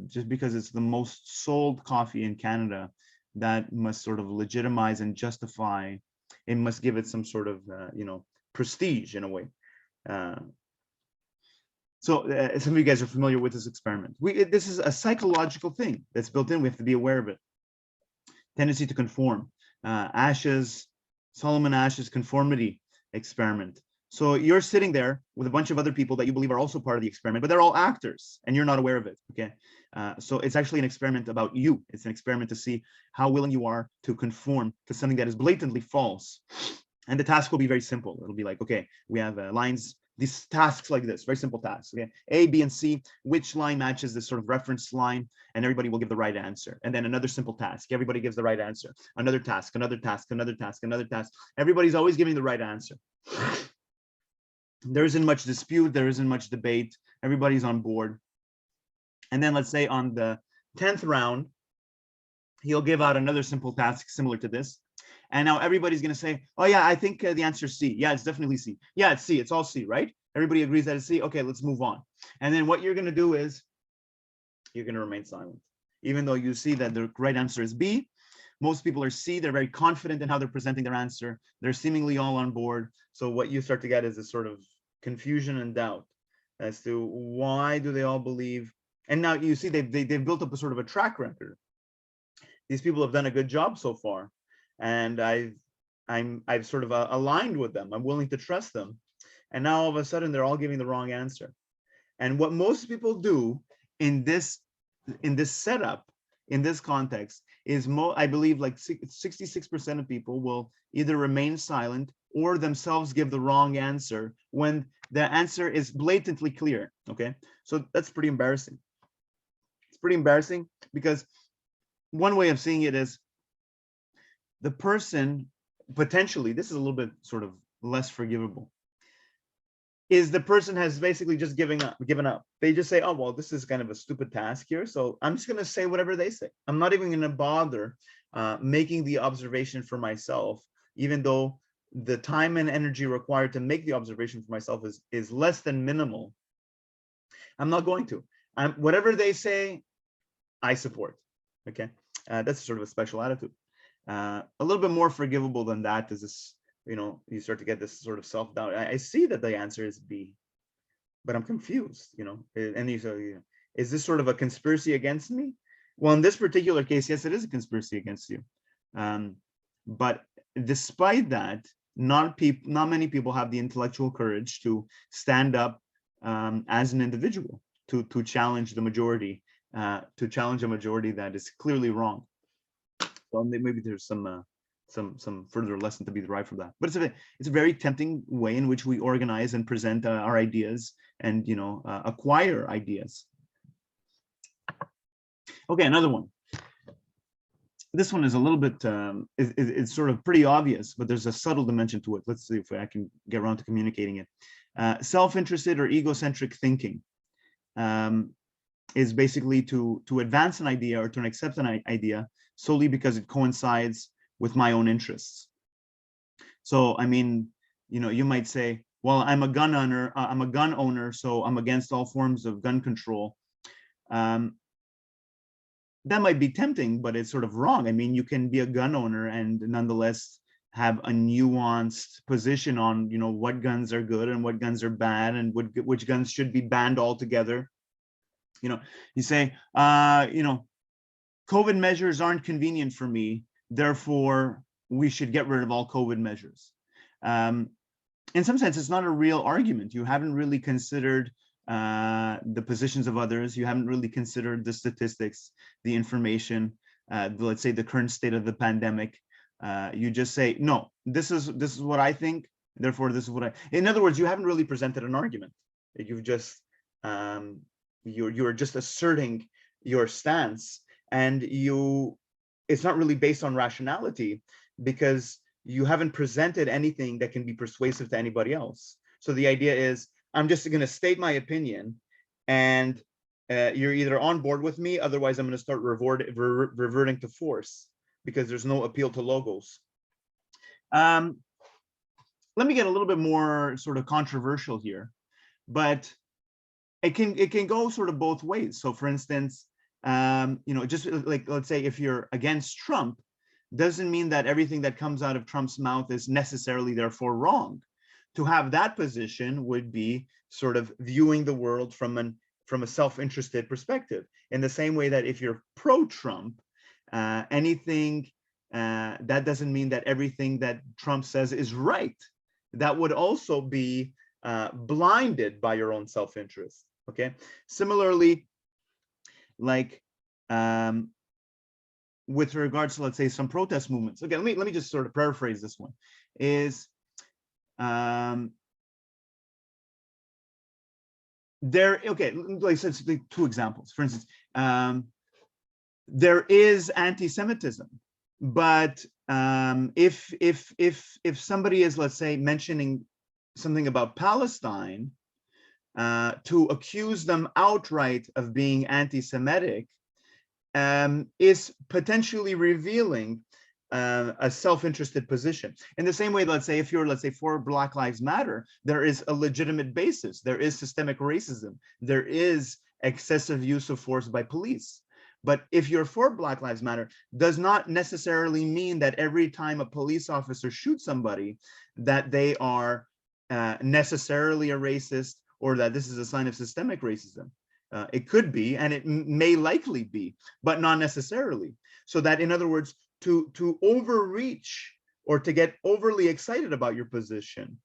just because it's the most sold coffee in Canada, that must sort of legitimize and justify, it must give it some sort of you know, prestige in a way. So some of you guys are familiar with this experiment. This is a psychological thing that's built in. We have to be aware of it. Tendency to conform. Solomon Ash's conformity experiment. So you're sitting there with a bunch of other people that you believe are also part of the experiment, but they're all actors and you're not aware of it, okay? So it's actually an experiment about you. It's an experiment to see how willing you are to conform to something that is blatantly false. And the task will be very simple. It'll be like, okay, we have lines, these tasks like this, very simple tasks, okay? A, B, and C, which line matches this sort of reference line, and everybody will give the right answer. And then another simple task, everybody gives the right answer. Another task, another task, another task, another task. Everybody's always giving the right answer. There isn't much dispute, there isn't much debate, everybody's on board. And then let's say on the 10th round, he'll give out another simple task similar to this. And now everybody's going to say, oh yeah, I think the answer is C. Yeah, it's definitely C. Yeah, it's C. It's all C, right? Everybody agrees that it's C. Okay, let's move on. And then what you're going to do is you're going to remain silent. Even though you see that the right answer is B, most people are C. They're very confident in how they're presenting their answer. They're seemingly all on board. So what you start to get is a sort of confusion and doubt as to why do they all believe. And now you see they've built up a sort of a track record. These people have done a good job so far. And I've sort of aligned with them. I'm willing to trust them. And now all of a sudden they're all giving the wrong answer. And what most people do in this setup, in this context, is I believe like 66% of people will either remain silent or themselves give the wrong answer when the answer is blatantly clear. Okay, so that's pretty embarrassing. It's pretty embarrassing because one way of seeing it is the person potentially, this is a little bit sort of less forgivable, is the person has basically just given up. They just say, oh, well, this is kind of a stupid task here, so I'm just going to say whatever they say. I'm not even going to bother making the observation for myself, even though the time and energy required to make the observation for myself is less than minimal. I'm not going to. Whatever they say, I support. Okay, that's sort of a special attitude. A little bit more forgivable than that is this, you start to get this sort of self-doubt. I see that the answer is B, but I'm confused, and you say, is this sort of a conspiracy against me? Well, in this particular case, yes, it is a conspiracy against you. But despite that, not many people have the intellectual courage to stand up as an individual, to challenge the majority, to challenge a majority that is clearly wrong. So maybe there's some further lesson to be derived from that. But it's a very tempting way in which we organize and present our ideas and acquire ideas. Okay, another one. This one is a little bit it's sort of pretty obvious, but there's a subtle dimension to it. Let's see if I can get around to communicating it. Self-interested or egocentric thinking is basically to advance an idea or to accept an idea solely because it coincides with my own interests. So, I mean, you might say, well, I'm a gun owner, so I'm against all forms of gun control. That might be tempting, but it's sort of wrong. I mean, you can be a gun owner and nonetheless have a nuanced position on, what guns are good and what guns are bad and which guns should be banned altogether. You say, COVID measures aren't convenient for me, therefore we should get rid of all COVID measures. In some sense, it's not a real argument. You haven't really considered the positions of others. You haven't really considered the statistics, the information, let's say the current state of the pandemic. You just say, no, this is what I think, therefore this is what in other words, you haven't really presented an argument. You've just, you're just asserting your stance, and it's not really based on rationality because you haven't presented anything that can be persuasive to anybody else. So the idea is, I'm just going to state my opinion, and you're either on board with me, otherwise I'm going to start reverting to force because there's no appeal to logos. Let me get a little bit more sort of controversial here, but it can go sort of both ways. So for instance, just like, let's say if you're against Trump, doesn't mean that everything that comes out of Trump's mouth is necessarily therefore wrong. To have that position would be sort of viewing the world from a self-interested perspective, in the same way that if you're pro-Trump, anything that doesn't mean that everything that Trump says is right. That would also be blinded by your own self-interest. Okay. Similarly, like with regards to, let's say, some protest movements. Okay, let me just sort of paraphrase this one. Is okay, like essentially two examples. For instance, there is anti-Semitism, but if somebody is, let's say, mentioning something about Palestine, to accuse them outright of being anti-Semitic is potentially revealing a self-interested position. In the same way, let's say, if you're, let's say, for Black Lives Matter, there is a legitimate basis. There is systemic racism. There is excessive use of force by police. But if you're for Black Lives Matter, does not necessarily mean that every time a police officer shoots somebody, that they are necessarily a racist, or that this is a sign of systemic racism. It could be, and it may likely be, but not necessarily. So that, in other words, to overreach or to get overly excited about your position,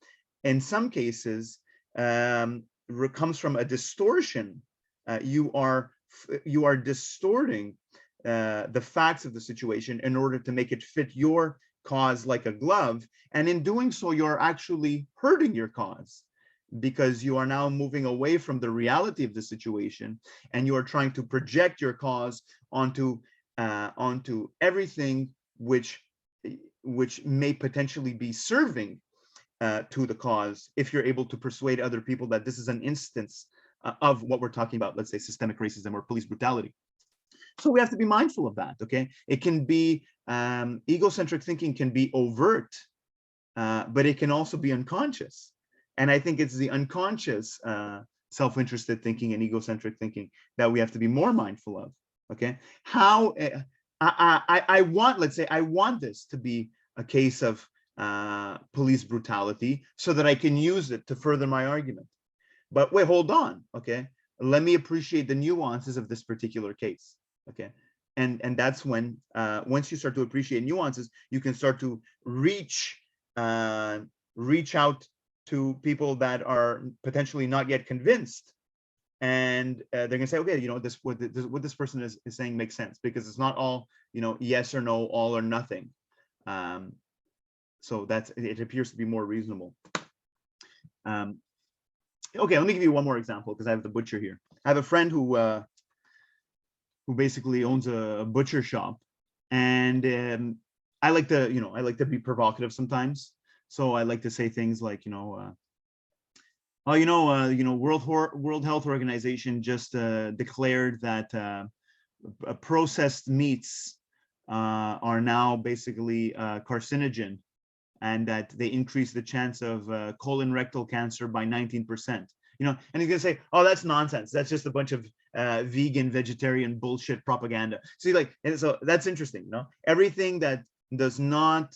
in some cases, comes from a distortion. You are distorting the facts of the situation in order to make it fit your cause like a glove. And in doing so, you're actually hurting your cause, because you are now moving away from the reality of the situation, and you are trying to project your cause onto everything which may potentially be serving to the cause, if you're able to persuade other people that this is an instance of what we're talking about, let's say systemic racism or police brutality. So we have to be mindful of that, okay? It can be, egocentric thinking can be overt, but it can also be unconscious. And I think it's the unconscious self-interested thinking and egocentric thinking that we have to be more mindful of, okay? How, I want, let's say, I want this to be a case of police brutality so that I can use it to further my argument. But wait, hold on, okay? Let me appreciate the nuances of this particular case, okay? And that's when, once you start to appreciate nuances, you can start to reach out to people that are potentially not yet convinced, and they're gonna say, okay, you know, what this person is saying makes sense, because it's not all, you know, yes or no, all or nothing. So it appears to be more reasonable. Okay, let me give you one more example, because I have the butcher here. I have a friend who basically owns a butcher shop, and I like to be provocative sometimes. So I like to say things like, World Health Organization just declared that processed meats are now basically carcinogen, and that they increase the chance of colon rectal cancer by 19%. You know, and he's gonna say, oh, that's nonsense. That's just a bunch of vegan, vegetarian bullshit propaganda. See, like, and so that's interesting. You know, everything that does not,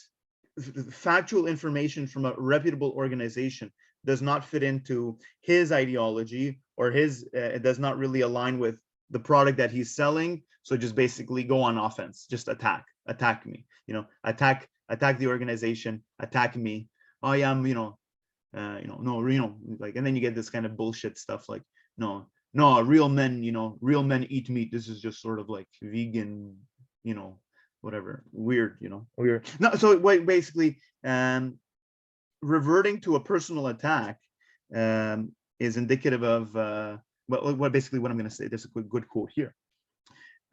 factual information from a reputable organization does not fit into his ideology, or it does not really align with the product that he's selling. So just basically go on offense, just attack me, attack the organization, attack me. Oh yeah, like, and then you get this kind of bullshit stuff like, no, real men eat meat. This is just sort of like vegan, whatever, weird. No, so basically, reverting to a personal attack is indicative of basically what I'm going to say. There's a good quote here.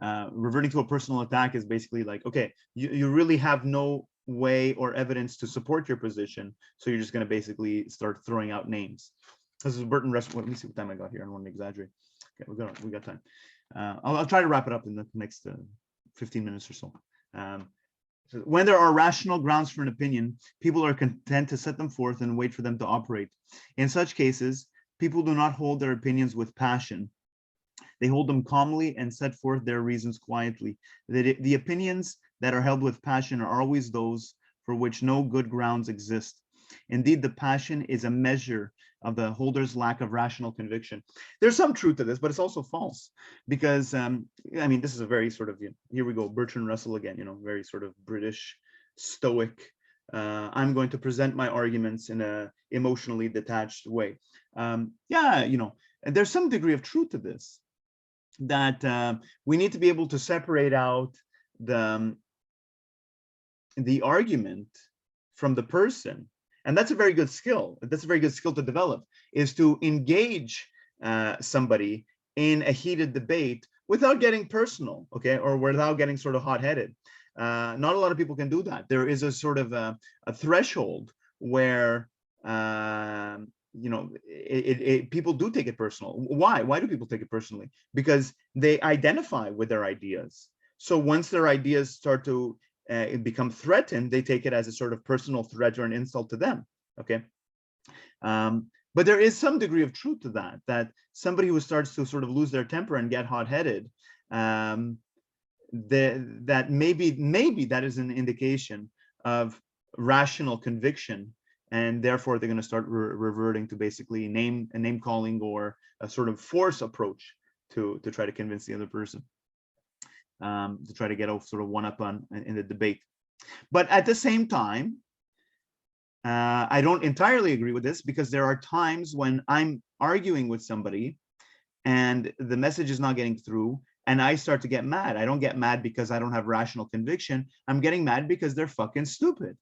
Reverting to a personal attack is basically like, okay, you really have no way or evidence to support your position, so you're just going to basically start throwing out names. This is Burton Respond. Let me see what time I got here. I don't want to exaggerate. Okay, we got time. I'll try to wrap it up in the next 15 minutes or so. So when there are rational grounds for an opinion, people are content to set them forth and wait for them to operate. In such cases, people do not hold their opinions with passion. They hold them calmly and set forth their reasons quietly. The opinions that are held with passion are always those for which no good grounds exist. Indeed, the passion is a measure of the holder's lack of rational conviction. There's some truth to this, but it's also false, because I mean, this is a very sort of, here we go, Bertrand Russell again, very sort of British stoic. I'm going to present my arguments in a emotionally detached way. And there's some degree of truth to this, that we need to be able to separate out the argument from the person. And that's a very good skill. That's a very good skill to develop, is to engage somebody in a heated debate without getting personal, okay, or without getting sort of hot-headed. Not a lot of people can do that. There is a sort of a threshold where people do take it personal. Why do people take it personally? Because they identify with their ideas. So once their ideas start to become threatened, they take it as a sort of personal threat or an insult to them, okay? But there is some degree of truth to that somebody who starts to sort of lose their temper and get hot-headed, that maybe that is an indication of rational conviction, and therefore they're going to start reverting to basically name calling, or a sort of force approach to try to convince the other person, to try to get a sort of one-up in the debate. But at the same time, I don't entirely agree with this, because there are times when I'm arguing with somebody and the message is not getting through, and I start to get mad. I don't get mad because I don't have rational conviction. I'm getting mad because they're fucking stupid.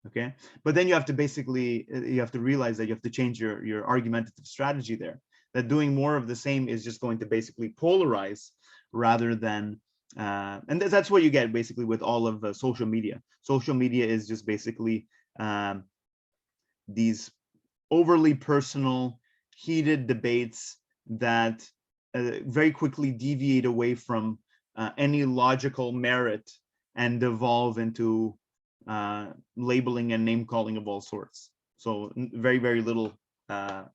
Okay. But then you have to basically, you have to realize that you have to change your argumentative strategy there, that doing more of the same is just going to basically polarize rather than, and that's what you get basically with all of social media. Social media is just basically these overly personal, heated debates that very quickly deviate away from any logical merit and devolve into labeling and name calling of all sorts. So very, very little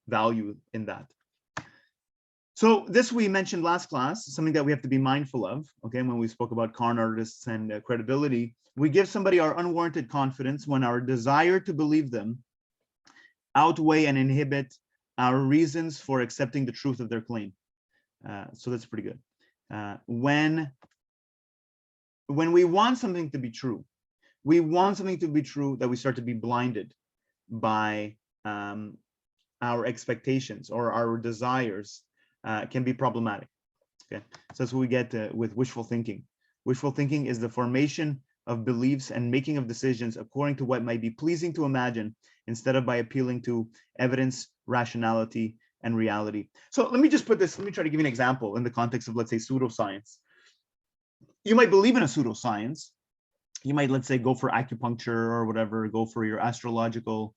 value in that. So this we mentioned last class, something that we have to be mindful of, okay, when we spoke about con artists and credibility. We give somebody our unwarranted confidence when our desire to believe them outweigh and inhibit our reasons for accepting the truth of their claim. So that's pretty good. When we want something to be true, that we start to be blinded by our expectations or our desires can be problematic. Okay, so that's what we get with wishful thinking. Wishful thinking is the formation of beliefs and making of decisions according to what might be pleasing to imagine, instead of by appealing to evidence, rationality, and reality. So let me just put this, let me try to give you an example in the context of, let's say, pseudoscience. You might believe in a pseudoscience. You might, let's say, go for acupuncture or whatever, go for your astrological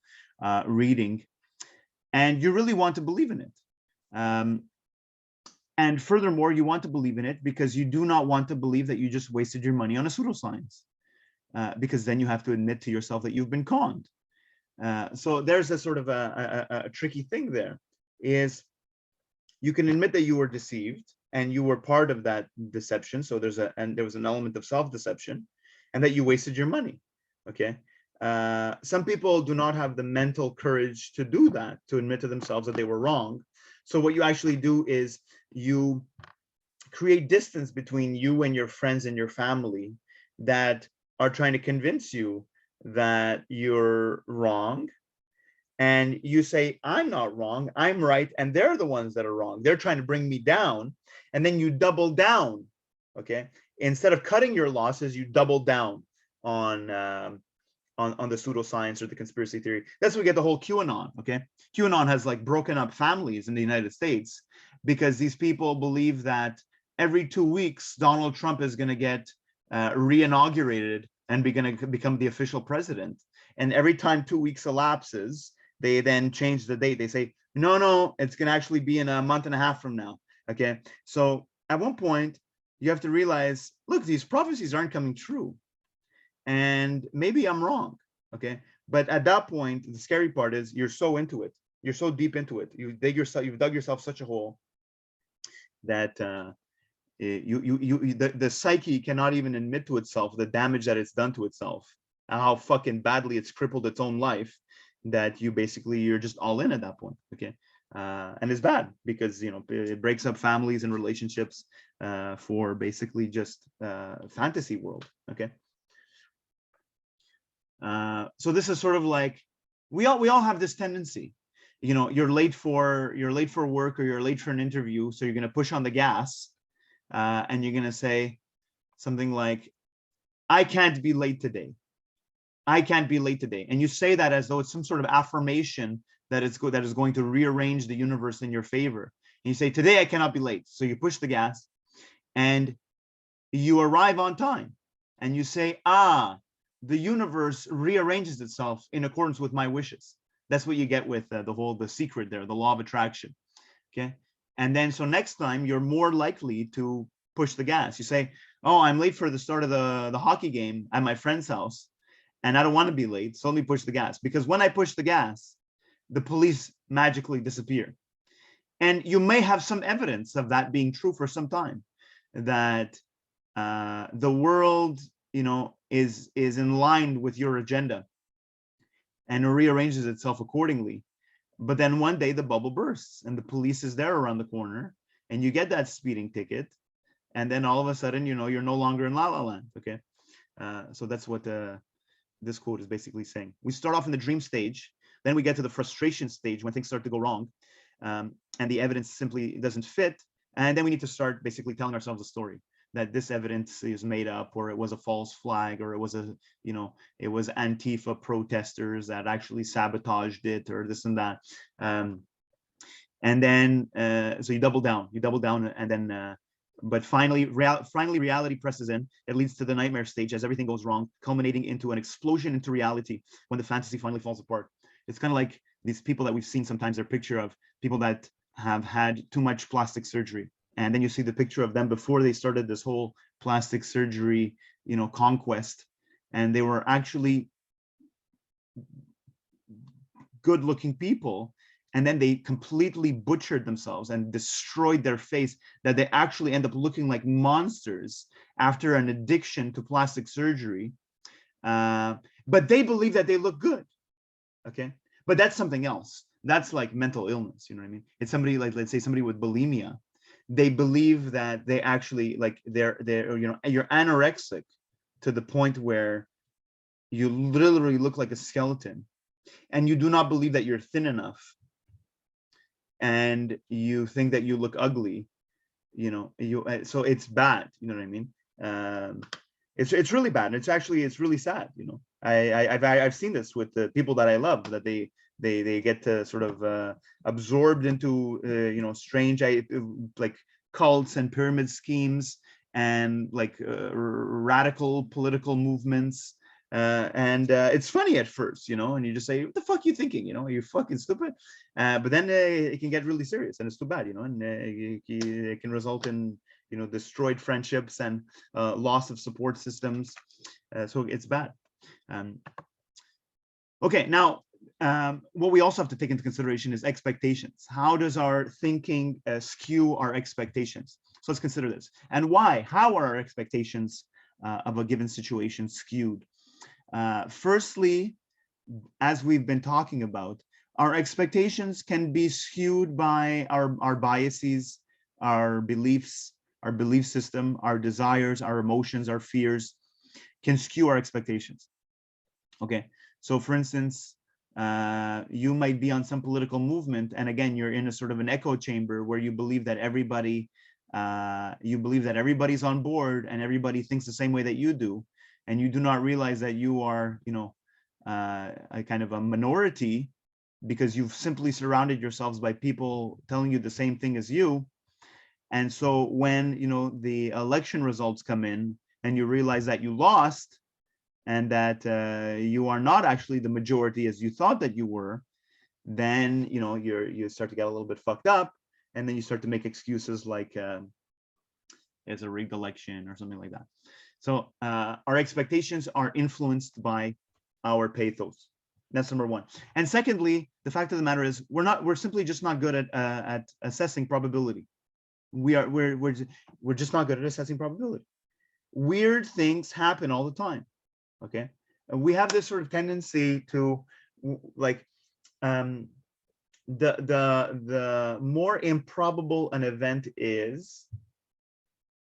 reading, and you really want to believe in it. And furthermore, you want to believe in it because you do not want to believe that you just wasted your money on a pseudoscience, because then you have to admit to yourself that you've been conned. So there's a sort of a tricky thing there, is you can admit that you were deceived and you were part of that deception. So there was an element of self-deception, and that you wasted your money. Okay. Some people do not have the mental courage to do that, to admit to themselves that they were wrong. So what you actually do is you create distance between you and your friends and your family that are trying to convince you that you're wrong. And you say, I'm not wrong, I'm right, and they're the ones that are wrong. They're trying to bring me down. And then you double down, okay? Instead of cutting your losses, you double down on the pseudoscience or the conspiracy theory. That's where we get the whole QAnon, okay? QAnon has like broken up families in the United States because these people believe that every 2 weeks, Donald Trump is gonna get re-inaugurated and gonna become the official president. And every time 2 weeks elapses, they then change the date. They say, no, it's gonna actually be in a month and a half from now, okay? So at one point, you have to realize, look, these prophecies aren't coming true. And maybe I'm wrong, okay? But at that point, the scary part is you're so into it. You're so deep into it. You've dug yourself such a hole that the psyche cannot even admit to itself the damage that it's done to itself, and how fucking badly it's crippled its own life, that you're just all in at that point, okay? And it's bad because, it breaks up families and relationships for basically just fantasy world, okay? So this is sort of like, we all have this tendency, you're late for work or you're late for an interview, so you're going to push on the gas and you're going to say something like, I can't be late today. I can't be late today. And you say that as though it's some sort of affirmation that is going to rearrange the universe in your favor. And you say, today I cannot be late. So you push the gas and you arrive on time. And you say, the universe rearranges itself in accordance with my wishes. That's what you get with the secret there, the law of attraction. Okay. And then so next time you're more likely to push the gas. You say, oh, I'm late for the start of the hockey game at my friend's house, and I don't want to be late, so let me push the gas. Because when I push the gas, the police magically disappear. And you may have some evidence of that being true for some time, that the world, is in line with your agenda and rearranges itself accordingly. But then one day the bubble bursts and the police is there around the corner and you get that speeding ticket. And then all of a sudden, you're no longer in La La Land, okay? So that's what this quote is basically saying. We start off in the dream stage, then we get to the frustration stage when things start to go wrong, and the evidence simply doesn't fit, And then we need to start basically telling ourselves a story that this evidence is made up, or it was a false flag, or it was it was Antifa protesters that actually sabotaged it, or this and that. And then, so you double down, and then, but finally reality presses in. It leads to the nightmare stage as everything goes wrong, culminating into an explosion into reality when the fantasy finally falls apart. It's kind of like these people that we've seen sometimes, their picture of people that have had too much plastic surgery. And then you see the picture of them before they started this whole plastic surgery, conquest. And they were actually good looking people. And then they completely butchered themselves and destroyed their face, that they actually end up looking like monsters after an addiction to plastic surgery. But they believe that they look good. Okay. But that's something else. That's like mental illness. You know what I mean? It's somebody like, let's say somebody with bulimia. They believe that they actually like they're you're anorexic to the point where you literally look like a skeleton, and you do not believe that you're thin enough, and you think that you look ugly. So it's bad. You know what I mean? It's really bad. It's really sad. I've seen this with the people that I love, that they get sort of absorbed into strange like cults and pyramid schemes and like radical political movements, and it's funny at first, and you just say, what the fuck you thinking, are you fucking stupid? But then it can get really serious, and it's too bad, and it can result in destroyed friendships and loss of support systems. So it's bad. Okay, now what we also have to take into consideration is expectations. How does our thinking skew our expectations? So let's consider this. And why? How are our expectations of a given situation skewed? Firstly, as we've been talking about, our expectations can be skewed by our biases, our beliefs, our belief system, our desires, our emotions, our fears can skew our expectations. Okay, so for instance, you might be on some political movement, and again, you're in a sort of an echo chamber where you believe that everybody's on board and everybody thinks the same way that you do, and you do not realize that you are, a kind of a minority, because you've simply surrounded yourselves by people telling you the same thing as you. And so when the election results come in and you realize that you lost, and that you are not actually the majority as you thought that you were, then you start to get a little bit fucked up, and then you start to make excuses like it's a rigged election or something like that. So our expectations are influenced by our pathos. That's number one. And secondly, the fact of the matter is we're simply just not good at assessing probability. We're just not good at assessing probability. Weird things happen all the time. Okay, and we have this sort of tendency to like the more improbable an event is,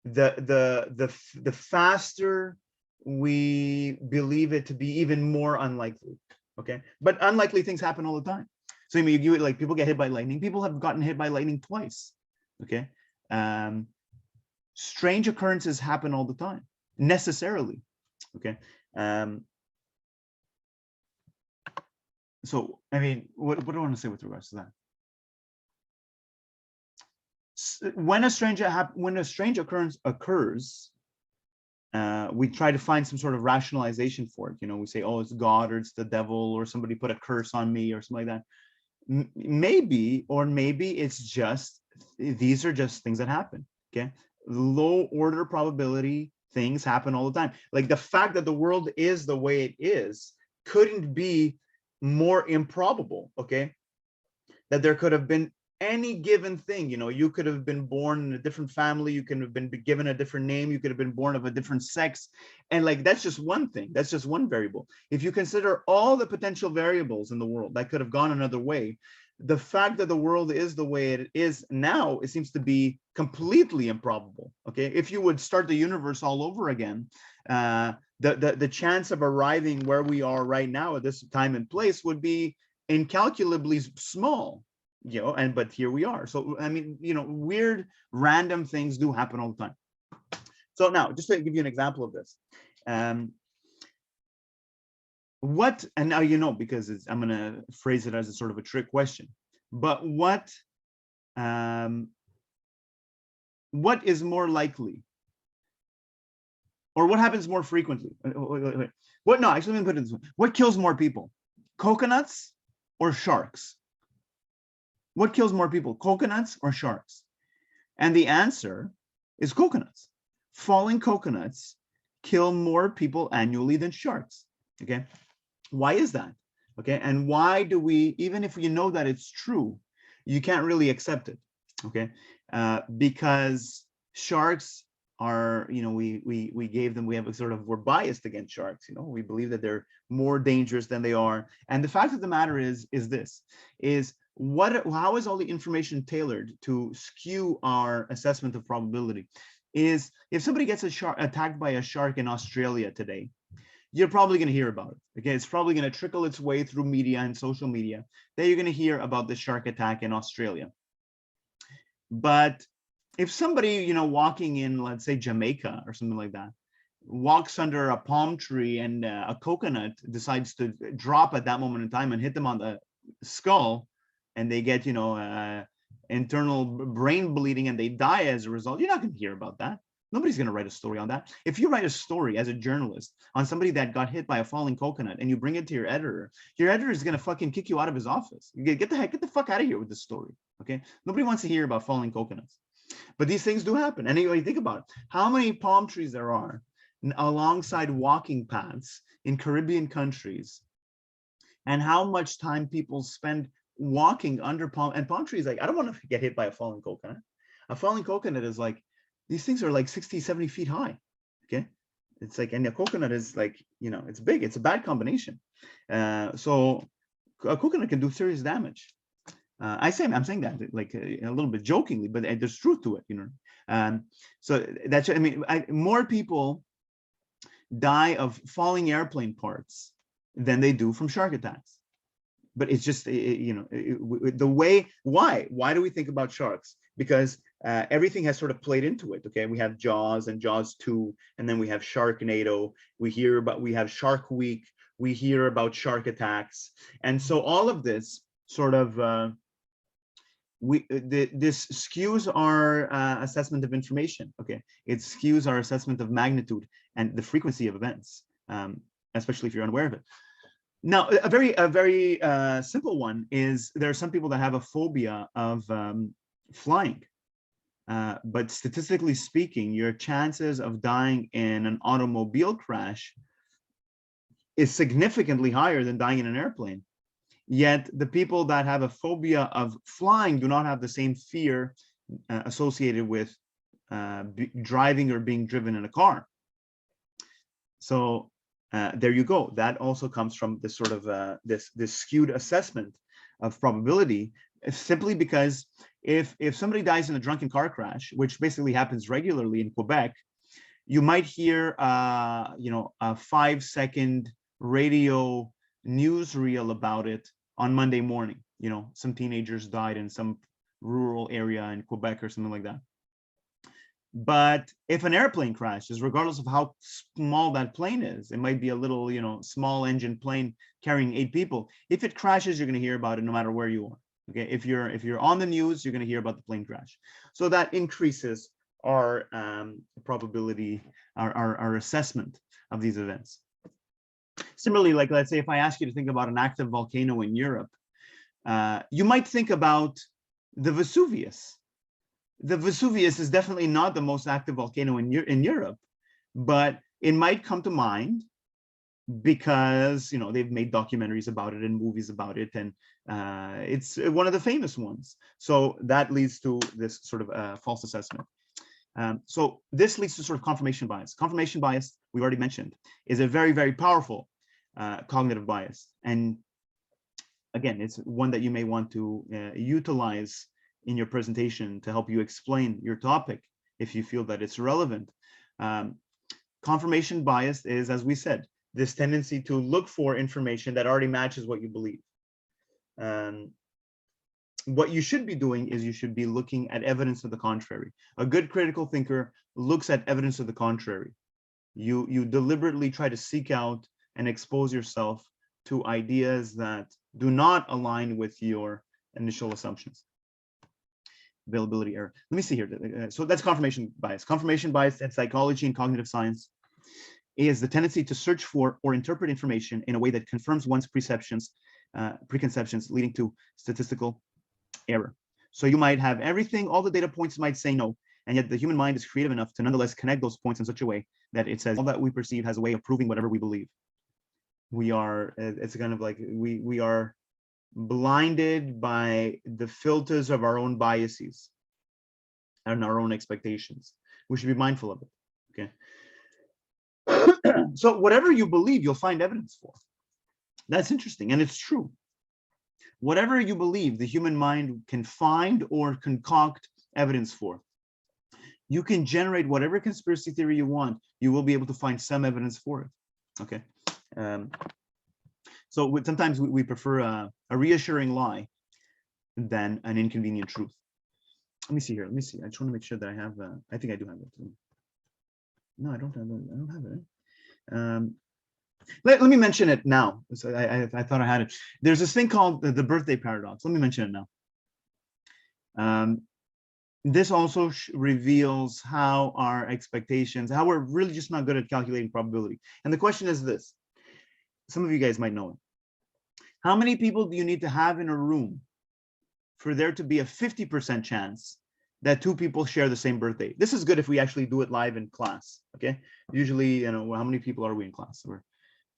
the faster we believe it to be even more unlikely. Okay, but unlikely things happen all the time. So you like people get hit by lightning. People have gotten hit by lightning twice. Okay, strange occurrences happen all the time, necessarily. Okay. So I mean, what do I want to say with regards to that? When a strange occurrence occurs, we try to find some sort of rationalization for it. We say, oh, it's God, or it's the devil, or somebody put a curse on me, or something like that. Maybe it's just, these are just things that happen. Okay, low order probability things happen all the time. Like the fact that the world is the way it is couldn't be more improbable. Okay, that there could have been any given thing. You could have been born in a different family, you could have been given a different name, you could have been born of a different sex, and like that's just one thing, that's just one variable. If you consider all the potential variables in the world that could have gone another way, the fact that the world is the way it is now, it seems to be completely improbable. Okay, if you would start the universe all over again, the chance of arriving where we are right now at this time and place would be incalculably small. but here we are. So I mean, weird random things do happen all the time. So now, just to give you an example of this, and now because I'm gonna phrase it as a sort of a trick question, but what is more likely, or what happens more frequently? Wait. What? No, actually, let me put it this way. What kills more people, coconuts or sharks? What kills more people, coconuts or sharks? And the answer is coconuts. Falling coconuts kill more people annually than sharks. Okay, why is that? Okay, and why do we, even if you know that it's true, you can't really accept it? Okay, because sharks are, we're biased against sharks. We believe that they're more dangerous than they are. And the fact of the matter is how is all the information tailored to skew our assessment of probability? Is if somebody gets attacked by a shark in Australia today, you're probably going to hear about it. Okay, it's probably going to trickle its way through media and social media that you're going to hear about the shark attack in Australia. But if somebody, walking in, let's say, Jamaica or something like that, walks under a palm tree and a coconut decides to drop at that moment in time and hit them on the skull, and they get, internal brain bleeding and they die as a result, you're not going to hear about that. Nobody's going to write a story on that. If you write a story as a journalist on somebody that got hit by a falling coconut and you bring it to your editor is going to fucking kick you out of his office. You get the fuck out of here with this story. Okay, nobody wants to hear about falling coconuts. But these things do happen. And anyway, think about it. How many palm trees there are alongside walking paths in Caribbean countries, and how much time people spend walking under palm trees. Like, I don't want to get hit by a falling coconut. A falling coconut is like, these things are like 60, 70 feet high. Okay. It's like, and a coconut is like, it's big. It's a bad combination. So a coconut can do serious damage. I'm saying that like a little bit jokingly, but there's truth to it, so that's, more people die of falling airplane parts than they do from shark attacks. But it's just, the way, why do we think about sharks? Because everything has sort of played into it. Okay, we have Jaws and Jaws 2, and then we have Sharknado. We have Shark Week. We hear about shark attacks, and so all of this sort of this skews our assessment of information. Okay, it skews our assessment of magnitude and the frequency of events, especially if you're unaware of it. Now, a very simple one is there are some people that have a phobia of flying, but statistically speaking, your chances of dying in an automobile crash is significantly higher than dying in an airplane. Yet the people that have a phobia of flying do not have the same fear associated with driving or being driven in a car. So there you go. That also comes from this sort of this skewed assessment of probability, simply because if somebody dies in a drunken car crash, which basically happens regularly in Quebec, you might hear a 5-second radio newsreel about it on Monday morning. Some teenagers died in some rural area in Quebec or something like that. But if an airplane crashes, regardless of how small that plane is, it might be a little, small engine plane carrying 8 people. If it crashes, you're going to hear about it no matter where you are. Okay, if you're on the news, you're going to hear about the plane crash. So that increases our probability, our assessment of these events. Similarly, like, let's say if I ask you to think about an active volcano in Europe, you might think about the Vesuvius. The Vesuvius is definitely not the most active volcano in Europe, but it might come to mind because they've made documentaries about it and movies about it, and it's one of the famous ones. So that leads to this sort of false assessment. So this leads to sort of confirmation bias. Confirmation bias, we already mentioned, is a very, very powerful cognitive bias. And again, it's one that you may want to utilize in your presentation to help you explain your topic if you feel that it's relevant. Confirmation bias is, as we said, this tendency to look for information that already matches what you believe. what you should be doing is you should be looking at evidence to the contrary. A good critical thinker looks at evidence to the contrary. You deliberately try to seek out and expose yourself to ideas that do not align with your initial assumptions. Availability error. Let me see here. So that's confirmation bias. Confirmation bias in psychology and cognitive science is the tendency to search for or interpret information in a way that confirms one's preconceptions, leading to statistical error. So you might have everything, all the data points might say no, and yet the human mind is creative enough to nonetheless connect those points in such a way that it says all that we perceive has a way of proving whatever we believe. We are, it's kind of like we are blinded by the filters of our own biases and our own expectations. We should be mindful of it, okay? So whatever you believe, you'll find evidence for. That's interesting, and it's true. Whatever you believe, the human mind can find or concoct evidence for. You can generate whatever conspiracy theory you want. You will be able to find some evidence for it, okay? So sometimes we prefer a reassuring lie than an inconvenient truth. Let me see here. Let me see. I just want to make sure that I have. I think I do have it. No, I don't have it. I don't have it. Let me mention it now. So I thought I had it. There's this thing called the birthday paradox. Let me mention it now. This also reveals how our expectations, how we're really just not good at calculating probability. And the question is this. Some of you guys might know it. How many people do you need to have in a room for there to be a 50% chance that two people share the same birthday? This is good if we actually do it live in class, okay? Usually, you know, how many people are we in class? We're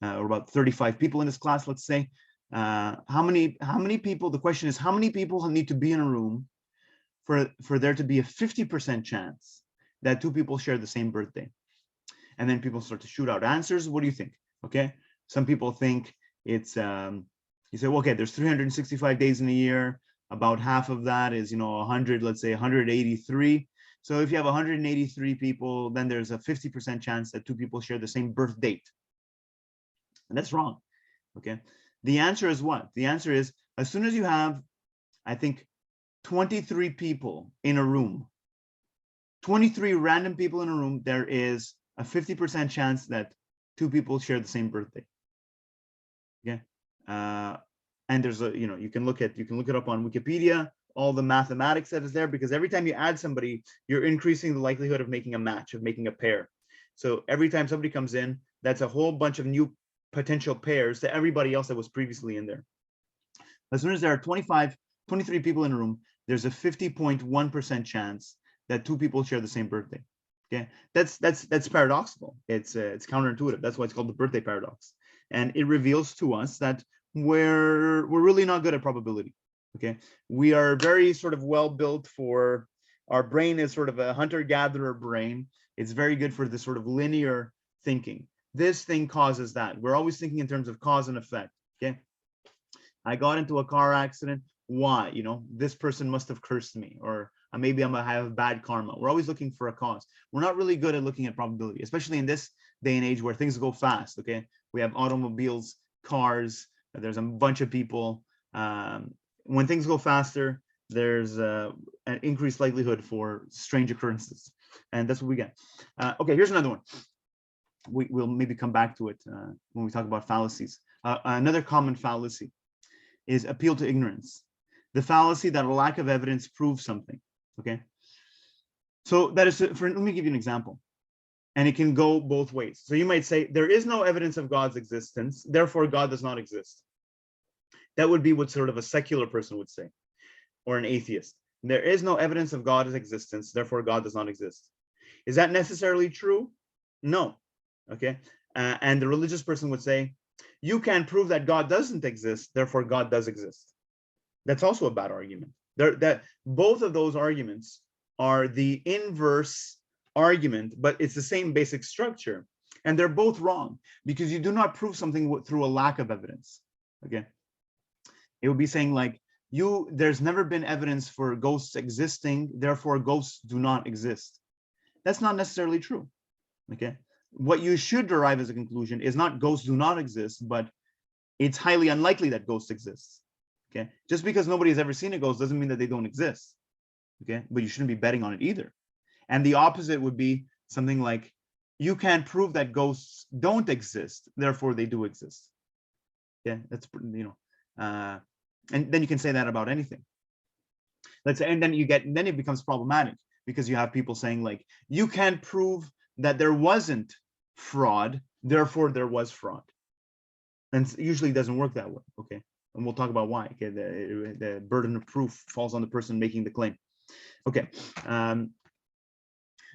about 35 people in this class, let's say. How many people, the question is, how many people need to be in a room for there to be a 50% chance that two people share the same birthday? And then people start to shoot out answers. What do you think? Okay. Some people think it's, you say, well, okay, there's 365 days in a year. About half of that is, you know, 100, let's say 183. So if you have 183 people, then there's a 50% chance that two people share the same birth date. And that's wrong, okay? The answer is what? The answer is, as soon as you have, I think, 23 people in a room, 23 random people in a room, there is a 50% chance that two people share the same birthday. Okay, and there's a, you know, you can look it up on Wikipedia, all the mathematics that is there, because every time you add somebody, you're increasing the likelihood of making a match, of making a pair. So every time somebody comes in, that's a whole bunch of new potential pairs to everybody else that was previously in there. As soon as there are 23 people in a room, there's a 50.1% chance that two people share the same birthday. Okay, that's paradoxical. It's counterintuitive. That's why it's called the birthday paradox. And it reveals to us that we're really not good at probability. Okay, we are very sort of well built for, our brain is sort of a hunter-gatherer brain. It's very good for this sort of linear thinking. This thing causes that. We're always thinking in terms of cause and effect. Okay, I got into a car accident. Why? You know, this person must have cursed me, or maybe I'm gonna have bad karma. We're always looking for a cause. We're not really good at looking at probability, especially in this day and age where things go fast. Okay, we have automobiles, cars, there's a bunch of people. When things go faster, there's an increased likelihood for strange occurrences, and that's what we get. Okay, here's another one. We'll maybe come back to it when we talk about fallacies. Another common fallacy is appeal to ignorance. The fallacy that a lack of evidence proves something. Okay, so that is, let me give you an example, and it can go both ways. So you might say there is no evidence of God's existence, therefore God does not exist. That would be what sort of a secular person would say, or an atheist. There is no evidence of God's existence, therefore God does not exist. Is that necessarily true? No. Okay, and the religious person would say, you can't prove that God doesn't exist, therefore God does exist. That's also a bad argument. Both of those arguments are the inverse argument, but it's the same basic structure, and they're both wrong, because you do not prove something through a lack of evidence. Okay, it would be saying like, there's never been evidence for ghosts existing, therefore ghosts do not exist. That's not necessarily true. Okay, what you should derive as a conclusion is not ghosts do not exist, but it's highly unlikely that ghosts exist. Okay, just because nobody has ever seen a ghost doesn't mean that they don't exist. Okay, but you shouldn't be betting on it either. And the opposite would be something like, you can't prove that ghosts don't exist, therefore they do exist. Yeah, that's, and then you can say that about anything. Let's say, and then it becomes problematic, because you have people saying like, you can't prove that there wasn't fraud, therefore there was fraud. And usually it doesn't work that way. Okay, and we'll talk about why. Okay, the burden of proof falls on the person making the claim. Okay,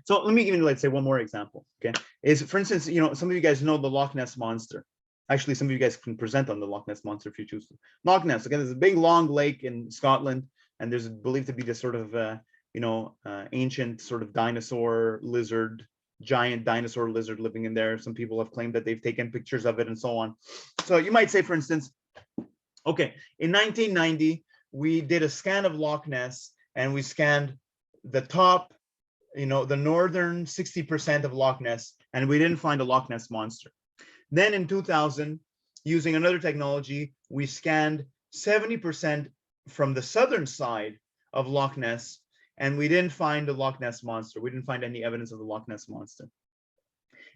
so let me even, let's say, one more example. Okay, is, for instance, some of you guys know the Loch Ness monster. Actually, some of you guys can present on the Loch Ness monster if you choose to. Loch Ness, again, there's a big long lake in Scotland, and there's believed to be this sort of ancient sort of dinosaur lizard, giant dinosaur lizard living in there. Some people have claimed that they've taken pictures of it and so on. So you might say, for instance, okay, in 1990 we did a scan of Loch Ness, and we scanned the top, the northern 60% of Loch Ness, and we didn't find a Loch Ness monster. Then in 2000, using another technology, we scanned 70% from the southern side of Loch Ness, and we didn't find the Loch Ness monster. We didn't find any evidence of the Loch Ness monster.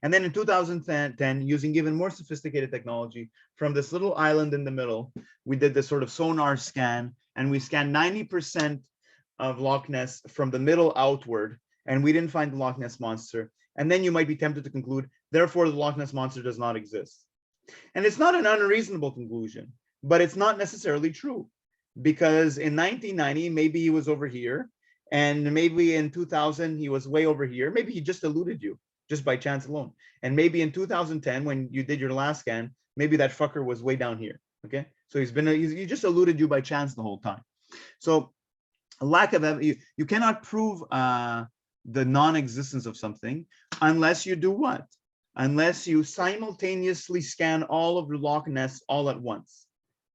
And then in 2010, using even more sophisticated technology, from this little island in the middle, we did this sort of sonar scan, and we scanned 90% of Loch Ness from the middle outward, and we didn't find the Loch Ness monster. And then you might be tempted to conclude, therefore the Loch Ness monster does not exist. And it's not an unreasonable conclusion, but it's not necessarily true, because in 1990, maybe he was over here, and maybe in 2000, he was way over here. Maybe he just eluded you just by chance alone. And maybe in 2010, when you did your last scan, maybe that fucker was way down here. Okay, so he just eluded you by chance the whole time. So a lack of evidence, you cannot prove the non-existence of something unless you do what? Unless you simultaneously scan all of the Loch Ness all at once.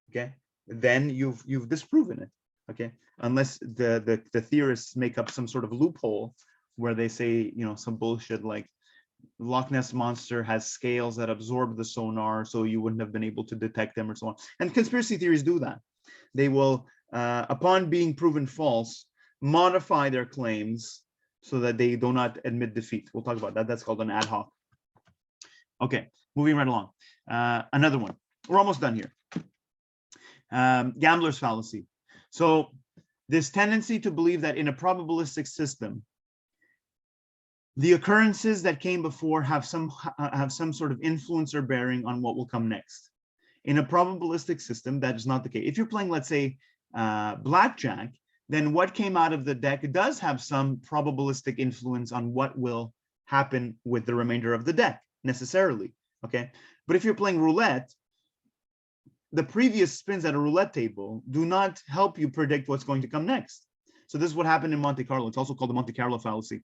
Okay, then you've disproven it. Okay, unless the theorists make up some sort of loophole where they say, some bullshit like Loch Ness monster has scales that absorb the sonar, so you wouldn't have been able to detect them, or so on. And conspiracy theories do that. They will, upon being proven false, modify their claims so that they do not admit defeat. We'll talk about that. That's called an ad hoc. Okay, moving right along. Another one. We're almost done here. Gambler's fallacy. So this tendency to believe that in a probabilistic system, the occurrences that came before have some sort of influence or bearing on what will come next. In a probabilistic system, that is not the case. If you're playing, let's say, blackjack, then what came out of the deck does have some probabilistic influence on what will happen with the remainder of the deck, necessarily. Okay, but if you're playing roulette, the previous spins at a roulette table do not help you predict what's going to come next. So this is what happened in Monte Carlo. It's also called the Monte Carlo fallacy.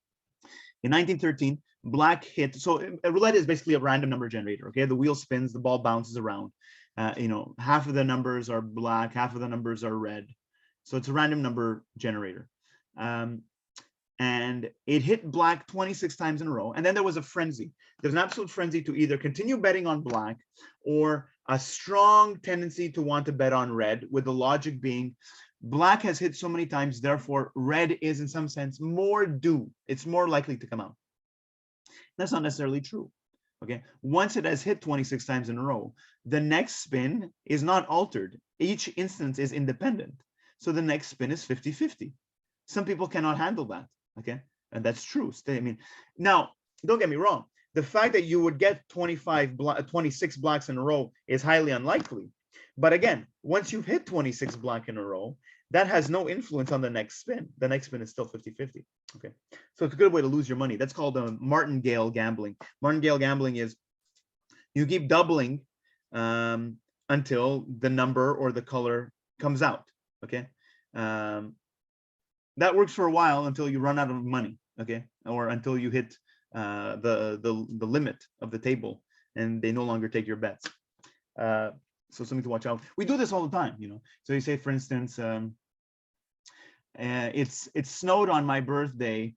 In 1913, black hit. So a roulette is basically a random number generator. Okay, the wheel spins, the ball bounces around. Half of the numbers are black, half of the numbers are red. So it's a random number generator. And it hit black 26 times in a row. And then there was a frenzy. There's an absolute frenzy to either continue betting on black or a strong tendency to want to bet on red, with the logic being black has hit so many times, therefore red is in some sense more due. It's more likely to come out. That's not necessarily true. Okay, once it has hit 26 times in a row, the next spin is not altered. Each instance is independent. So the next spin is 50-50. Some people cannot handle that. Okay, and that's true. I mean, now, don't get me wrong. The fact that you would get 26 blacks in a row is highly unlikely. But again, once you've hit 26 black in a row, that has no influence on the next spin. The next spin is still 50-50. Okay, so it's a good way to lose your money. That's called martingale gambling. Martingale gambling is you keep doubling until the number or the color comes out. Okay, that works for a while until you run out of money. Okay, or until you hit the limit of the table and they no longer take your bets. So something to watch out. We do this all the time, So you say, for instance, it's snowed on my birthday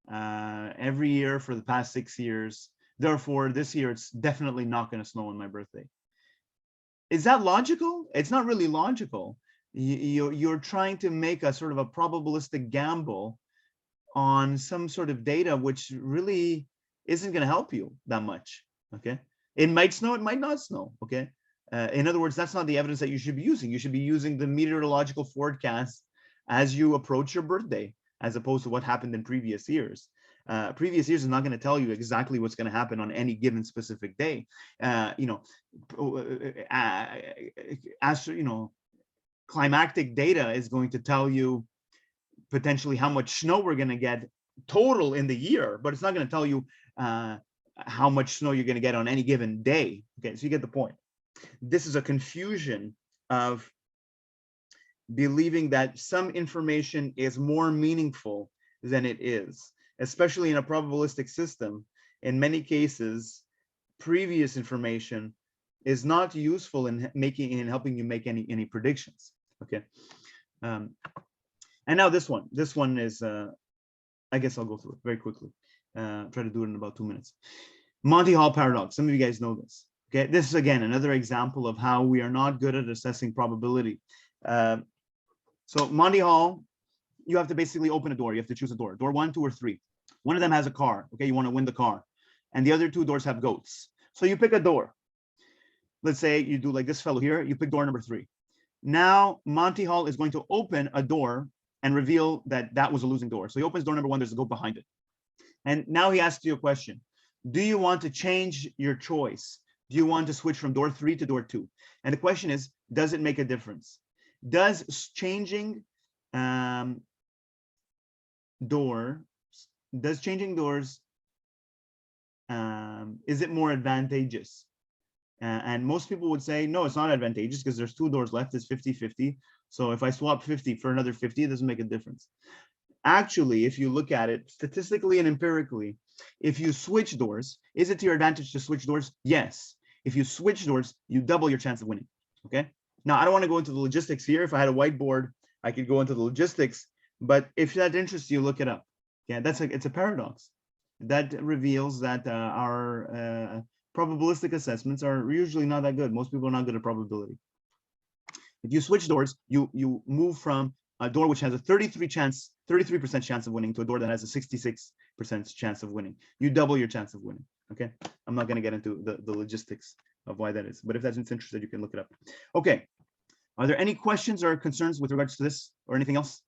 every year for the past 6 years. Therefore, this year it's definitely not going to snow on my birthday. Is that logical? It's not really logical, you're trying to make a sort of a probabilistic gamble on some sort of data which really isn't going to help you that much. Okay, it might snow, it might not snow. Okay, in other words, that's not the evidence that you should be using. You should be using the meteorological forecast as you approach your birthday, as opposed to what happened in previous years. Previous years is not going to tell you exactly what's going to happen on any given specific day. Climactic data is going to tell you potentially how much snow we're going to get total in the year, but it's not going to tell you how much snow you're going to get on any given day. Okay, so you get the point. This is a confusion of believing that some information is more meaningful than it is, especially in a probabilistic system. In many cases, previous information is not useful in helping you make any predictions. Okay. And now this one is, I guess I'll go through it very quickly. Try to do it in about 2 minutes. Monty Hall paradox. Some of you guys know this. Okay, this is again another example of how we are not good at assessing probability. So Monty Hall, you have to basically open a door. You have to choose a door. Door 1, 2, or 3. One of them has a car. Okay, you want to win the car, and the other 2 doors have goats. So you pick a door. Let's say you do like this fellow here. You pick door number 3. Now Monty Hall is going to open a door and reveal that that was a losing door. So he opens door number 1. There's a goat behind it. And now he asks you a question. Do you want to change your choice? Do you want to switch from door 3 to door 2? And the question is, does it make a difference? Does changing doors, is it more advantageous? And most people would say, no, it's not advantageous because there's 2 doors left, it's 50-50. So if I swap 50 for another 50, it doesn't make a difference. Actually, if you look at it statistically and empirically, if you switch doors, is it to your advantage to switch doors? Yes. If you switch doors, you double your chance of winning. Okay. Now, I don't want to go into the logistics here. If I had a whiteboard, I could go into the logistics. But if that interests you, look it up. Yeah, it's a paradox that reveals that our probabilistic assessments are usually not that good. Most people are not good at probability. If you switch doors, you move from a door which has a 33% chance of winning to a door that has a 66% chance of winning. You double your chance of winning. Okay, I'm not going to get into the logistics of why that is, but if that's interested, you can look it up. Okay, are there any questions or concerns with regards to this or anything else?